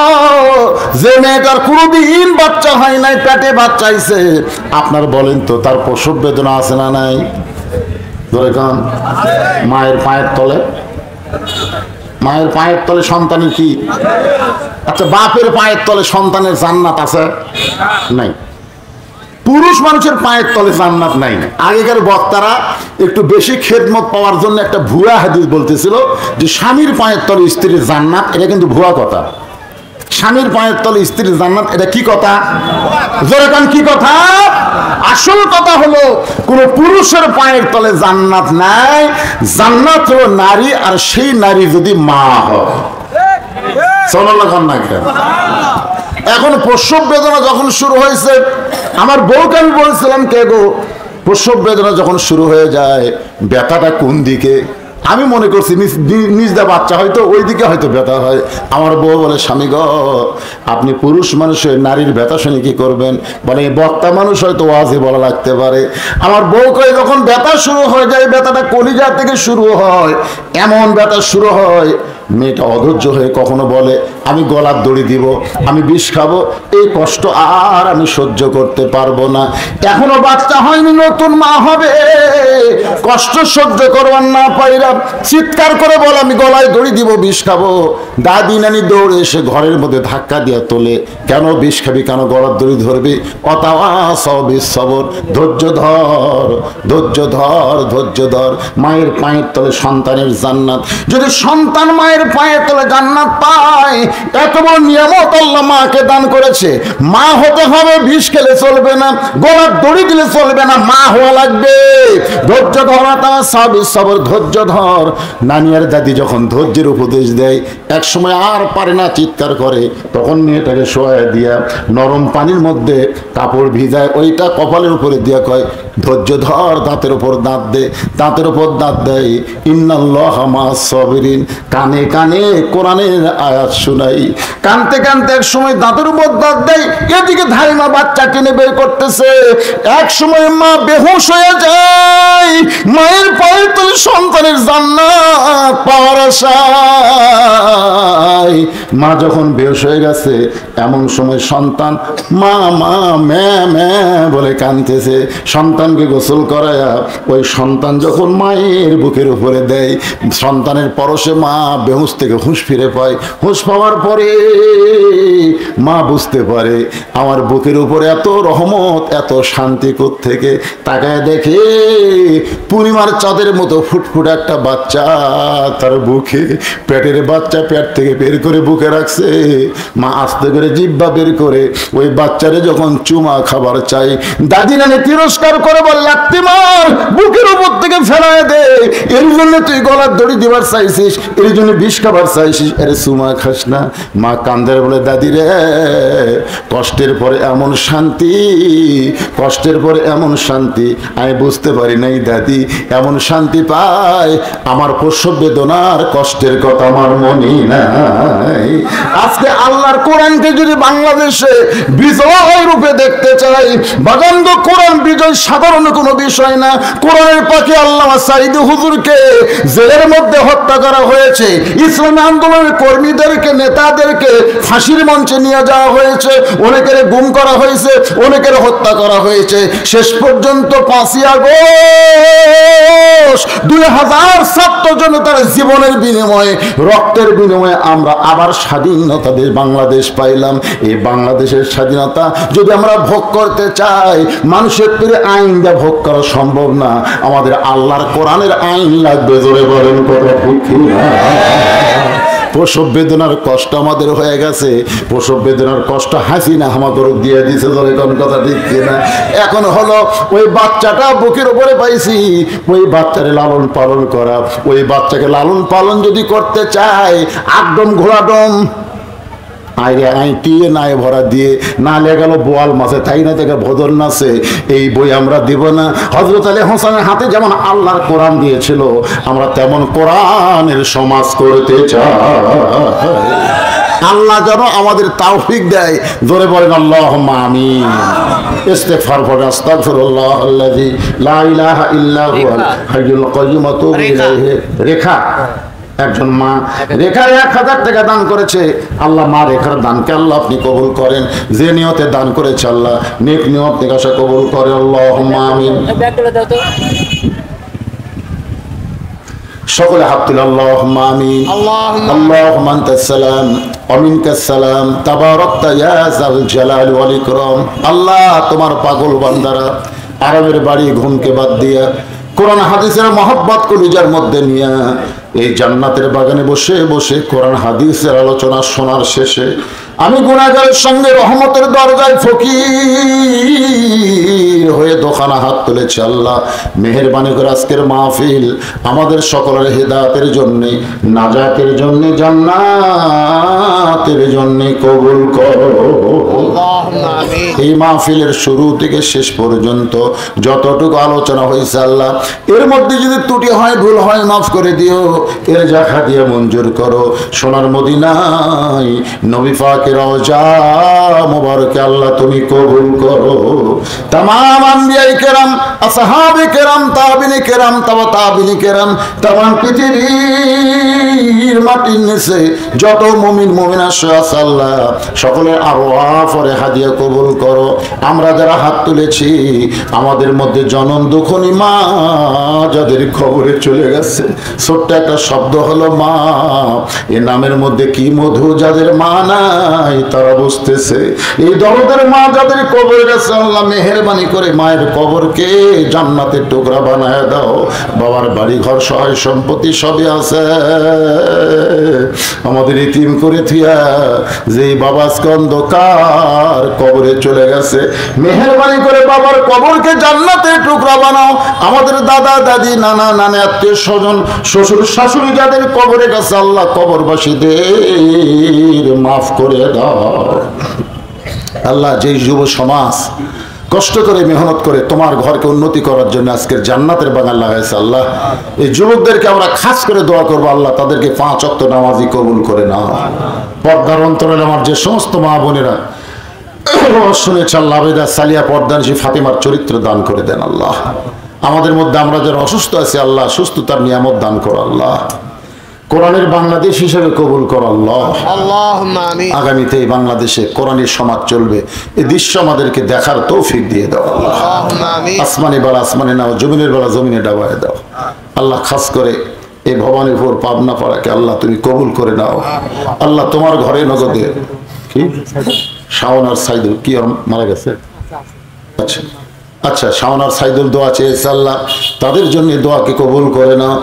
যে মেয়েটার কোনোদিন বাচ্চা হয় নাই, পেটে বাচ্চা আইছে, আপনার বলেন তো তার প্রসব বেদনা আছে না নাই? ধরে কান মায়ের পায়ের তলে মায়ের পায়ের তলে সন্তানের কি? আচ্ছা, বাপের পায়ের তলে সন্তানের জান্নাত আছে? নাই। পুরুষ মানুষের পায়ের তলে জান্নাত নাই। আগেকার বক্তারা একটু বেশি খেদমত পাওয়ার জন্য একটা ভুয়া হাদিস বলতেছিল যে স্বামীর পায়ের তলে স্ত্রীর জান্নাত। এটা কিন্তু ভুয়া কথা। স্বামীর পায়ের তলে স্ত্রীর জান্নাত, এটা কি কথা? যেরকম কি কথা? আসল কথা হলো কোন পুরুষের পায়ের তলে জান্নাত নাই। জান্নাত হলো নারী, আর সেই নারী যদি মা হয়। এখন প্রসব বেদনা যখন শুরু হয়েছে, আমার বউকে আমি বলছিলাম, কে গো, প্রসব বেদনা যখন শুরু হয়ে যায় ব্যথাটা কোন দিকে? আমি মনে করছি নিজদা বাচ্চা হয়তো ওই দিকে হয়তো ব্যথা হয়। আমার বউ বলে, স্বামী গো, আপনি পুরুষ মানুষের নারীর ব্যথা শুনে কি করবেন? বলে বক্তা মানুষ হয়তো ওয়াজে বলা লাগতে পারে। আমার বউ কয়ে, যখন ব্যথা শুরু হয়ে যায়, ব্যথাটা কলিজা থেকে শুরু হয়, এমন ব্যথা শুরু হয়, মেয়েটা অধৈর্য হয়ে কখনো বলে আমি গলার দড়ি দিব, আমি বিষ খাবো, এই কষ্ট আর আমি সহ্য করতে পারবো না। এখনো বাচ্চা হয়নি, নতুন মা হবে, কষ্ট সহ্য করবার না পাইরা চিৎকার করে বলে আমি গলায় দড়ি দিব, বিষ খাবো। দাদি নানি দৌড়ে এসে ঘরের মধ্যে ধাক্কা দিয়ে তোলে, কেন বিষ খাবি, কেন গলার দড়ি ধরবি? সবর, ধৈর্য ধর, ধৈর্য ধর, ধৈর্য ধর। মায়ের পায়ের তলে সন্তানের জান্নাত। যদি সন্তান মায়ের পায়ের তলে জান্নাত পায়, এত বড় নিয়ামত আল্লাহ মাকে দান করেছে। মা হতে হবে, বিষ খেলে চলবে না, গলার দড়ি দিলে চলবে না, মা হওয়া লাগবে। ধৈর্য ধর, সবর, ধৈর্য ধর। নানি আর দাদি যখন ধৈর্যের উপদেশ দেয়, এক সময় আর পারে না, চিৎকার করে, তখন মেয়েটাকে শোয়া দিয়া নরম পানির মধ্যে কাপড় ভিজায়, ওইটা কপালের উপরে দিয়া কয় ধৈর্য ধর, দাঁতের উপর দাঁত দে, দাঁতের উপর দাঁত দেয়, ইন্নাল্লাহা মা'আস সাবিরিন। কানে কানে কোরআনের আয়াত শুনাই। কানতে কানতে এক সময় দাঁতের উপর দাঁত দেয়, এদিকে ধারিমা বাচ্চা টেনে বের করতেছে। এক সময় মা বেহুশ হয়ে যায়, মায়ের পায়ের তলে সন্তানের জান্নাত পাওয়ার আশায়। মা যখন বেহুশ হয়ে গেছে, এমন সময় সন্তান মা মা ম্যা ম্যা বলে কাঁদতেছে। সন্তানকে গোসল করায়া ওই সন্তান যখন মায়ের বুকের উপরে দেয়, সন্তানের পরশে মা বেহুশ থেকে হুঁশ ফিরে পায়। হুঁশ পাওয়ার পরে মা বুঝতে পারে আমার বুকের উপরে এত রহমত, এত শান্তি কোত্থেকে। তাকায় দেখে পূর্ণিমার চাঁদের মতো ফুটফুট একটা বাচ্চা তার বুকে, পেটের বাচ্চা পেট থেকে বের করে বুকে রাখছে। মা আস্তে করে জিহ্বা বের করে ওই বাচ্চারে যখন চুমা খাবার চাই, দাদি নানি তিরস্কার করে বলে লাত্তি মার, বুকের উপর থেকে ফেলায় দে, এর জন্য তুই গলার দড়ি দিবার চাইছিস, এর জন্য বিষ খাবার চাইছিস, এর চুমা খাস না। মা কান্দের বলে, দাদি রে, কষ্টের পরে এমন শান্তি, কষ্টের পরে এমন শান্তি আমি বুঝতে পারি নাই দাদি। এমন শান্তি পায় আমার প্রসব বেদনার কষ্টের কথা আমার মনে নাই। আজকে আল্লাহর কোরআনকে যদি বাংলাদেশে বিজয় রূপে দেখতে চাই, বাগান্দ কোরআন বিজয় সাধারণ কোনো বিষয় না। কোরআনের পাখি আল্লামা সাঈদ হুজুরকে জেলের মধ্যে হত্যা করা হয়েছে, ইসলামী আন্দোলনের কর্মীদেরকে, নেতাদেরকে ফাঁসির মঞ্চে নিয়ে যাওয়া হয়েছে, অনেকের গুম করা হয়েছে, অনেকের হত্যা করা হয়েছে। শেষ পর্যন্ত 5ই আগস্ট 2000 ছাত্র জনতার জীবনের বিনিময়ে, রক্তের বিনিময়ে আমরা আবার স্বাধীনতা দেশ বাংলাদেশ পাইলাম। এই বাংলাদেশের স্বাধীনতা যদি আমরা ভোগ করতে চাই, মানুষের তৈরি আইন দিয়ে ভোগ করা সম্ভব না, আমাদের আল্লাহর কোরআনের আইন লাগবে। জোরে বলেন কথা ঠিক না? প্রসব বেদনার কষ্ট আমাদের হয়ে গেছে, প্রসব বেদনার কষ্ট হাসিনা আমাদের দিয়ে দিছে। ধরে কোন কথা ঠিক কিনা? এখন হলো ওই বাচ্চাটা বুকের উপরে পাইছি, ওই বাচ্চাকে লালন পালন করা, ওই বাচ্চাকে লালন পালন যদি করতে চাই, একদম ঘোড়াডম আইরে আইটিয়ে নাই ভরা দিয়ে না লেগেল বোয়াল মাছে, তাই না থেকে ভদর নাচে, এই বই আমরা দিব না। হযরত আলী হোসেনের হাতে যেমন আল্লাহর কোরআন দিয়েছিল, আমরা তেমন কোরআনের সমাজ করতে চাই। আল্লাহ যেন আমাদের তৌফিক দেয়। জোরে বলেন আল্লাহুম্মা আমিন। ইস্তিগফার পড়ে আস্তাগফিরুল্লাহ আল্লাযী লা ইলাহা ইল্লা হুয়াল হাইয়ুল কাইয়্যুম ওয়া তুবু ইলাইহি। রেখা একজন মা রেখা 1000 টাকা দান করেছে। আল্লাহ মা রেখার দানকে আল্লাহ আপনি কবুল করেন। যে নিয়তে দান করেছে আল্লাহ নেক নিয়ত থেকে আশা কবুল করে। আল্লাহুম্মা আমিন। সকলে হাত তুলে আল্লাহুম্মা আমিন। আল্লাহুম্মা আনতাস সালাম ওয়া মিনকাস সালাম তাবারাকতা ইয়া যাল জালালি ওয়াল ইকরাম। আল্লাহ তোমার পাগল বান্দারা আরবের বাড়ি ঘুমকে বাদ দিয়া কোরআন হাদিসের মহব্বত কলিজার মধ্যে নিয়া এই জান্নাতের বাগানে বসে বসে কোরআন হাদিসের আলোচনা শোনার শেষে আমি গুনাহগারের সঙ্গে রহমতের দরজায় ফকির হয়ে দোকানা হাত তুলেছি। আল্লাহ মেহেরবানি করে আজকের মাহফিল আমাদের সকলের হেদায়েতের জন্য, নাজাতের জন্য, জান্নাতের জন্য কবুল করো। এই মাহফিলের শুরু থেকে শেষ পর্যন্ত যতটুকু আলোচনা হয়েছে আল্লাহ এর মধ্যে যদি ত্রুটি হয়, ভুল হয়, মাফ করে দিও। এর জাখা দিয়ে মঞ্জুর করো। সোনার মদিনায় নবী পাকের রওজা মুবারকে আল্লাহ তুমি কবুল করো। तमाम আম্বিয়ায়ে কেরাম, আসহাবে কেরাম, তাবিঈনে কেরাম, তাবিঈনে কেরাম, तमाम পৃথিবীর মাটির নিচে যত মুমিন মুমিনা আছে আল্লাহ সকলের আরওয়াহ ও হাদিয়া কবুল করো। আমরা যারা হাত তুলেছি আমাদের মধ্যে জনম দুঃখনী মা যাদের খবরে চলে গেছে, ছোট্ট একটা শব্দ হলো মা, এ নামের মধ্যে কি মধু, যাদের মা নাই তারা বুঝতেছে। এই দরদের মা যাদের কবরে গেছে আল্লাহ মেহেরবানি করে মায়ের কবরকে জান্নাতের টুকরা বানায় দাও। বাবার বাড়ি ঘর সহায় সম্পত্তি সবই আছে, আমাদের ইতিম করে থিয়া যে বাবা অন্ধকার কবরে চলে গেছে, মেহেরবানি করে বাবার কবরকে জান্নাতের টুকরা বানাও। আমাদের দাদা দাদি, নানা নানা, আত্মীয় স্বজন, শ্বশুর শাশুড়ি যাদের কবরে গেছে আল্লাহ কবরবাসীদের মাফ করে দাও। আল্লাহ যেই যুব সমাজ কষ্ট করে মেহনত করে তোমার ঘরকে উন্নতি করার জন্য আজকের জান্নাতের বাগান লাগাইছে আল্লাহ, এই যুবকদেরকে আমরা খাস করে দোয়া করবো আল্লাহ তাদেরকে 5 ওয়াক্ত নামাজি কবুল করে নাও। পর্দার অন্তরে আমার যে সমস্ত মা বোনেরা শুনেছে আল্লাহ আবেদা সালিয়া পর্দানশী ফাতেমার চরিত্র দান করে দেন আল্লাহ। আমাদের মধ্যে আমরা যারা অসুস্থ আছি আল্লাহ সুস্থতার নিয়ামত দান করো আল্লাহ। কোরআনের বাংলাদেশ হিসেবে কবুল করো আল্লাহ। আগামীতে এই বাংলাদেশে কোরআনের সমাজ চলবে, এই দৃশ্য আমাদেরকে দেখার তৌফিক দিয়ে দাও আল্লাহ। আসমানে বেলা আসমানে নাও, জমিনের বেলা জমিনে ডাবায় দাও আল্লাহ। খাস করে এই ভবানীপুর পাবনা পাড়াকে আল্লাহ তুমি কবুল করে নাও আল্লাহ। তোমার ঘরে নগদে কি শাওন আর সাইদুল কি মারা গেছে, আচ্ছা আচ্ছা, শাওন আর সাইদুল দোয়া চেয়েছে আল্লাহ, তাদের জন্য দোয়াকে কবুল করে নাও।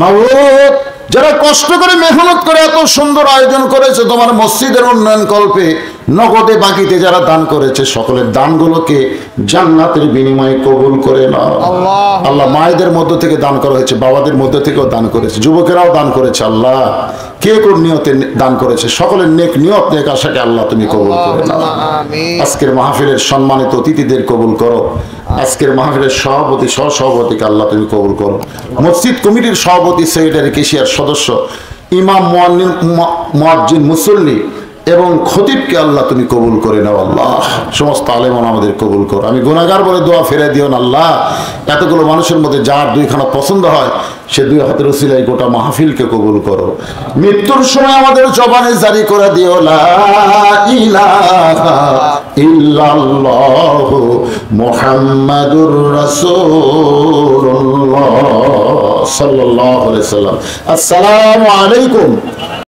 মাওলানা যারা কষ্ট করে মেহনত করে এত সুন্দর আয়োজন করেছে তোমার মসজিদের উন্নয়ন কল্পে, নগদে বাকিতে যারা দান করেছে সকলের দানগুলোকে জান্নাতের বিনিময়ে কবুল করে নাও আল্লাহ। মায়েদের মধ্য থেকে দান করা হয়েছে, বাবাদের মধ্য থেকেও দান করেছে, যুবকেরাও দান করেছে আল্লাহ। কে কোন নিয়তে দান করেছে সকলের নেক নিয়ত নেক আশাকে আল্লাহ তুমি কবুল করে নাও। আজকের মাহফিলের সম্মানিত অতিথিদের কবুল করো। আজকের মাহফিলের সভাপতি সহসভাপতিকে আল্লাহ তুমি কবুল করো। মসজিদ কমিটির সভাপতি, সেক্রেটারি, কেশিয়ার সদস্য, ইমাম, মুয়াজ্জিন, মুসল্লি এবং খতিবকে আল্লাহ তুমি কবুল করে নাও আল্লাহ। সমস্ত আলেমান আমাদের কবুল করো। আমি গুনাহগার বলে দোয়া ফেরে দিও না আল্লাহ। এতগুলো মানুষের মধ্যে যার দুইখানা পছন্দ হয় সে দুই হাতের উসিলায় গোটা মাহফিলকে কবুল করো। মৃত্যুর সময় আমাদের জবানে জারি করে দিও লা ইলাহা ইল্লাল্লাহু মুহাম্মাদুর রাসূলুল্লাহ সাল্লাল্লাহু আলাইহি ওয়াসাল্লাম। আসসালামু আলাইকুম।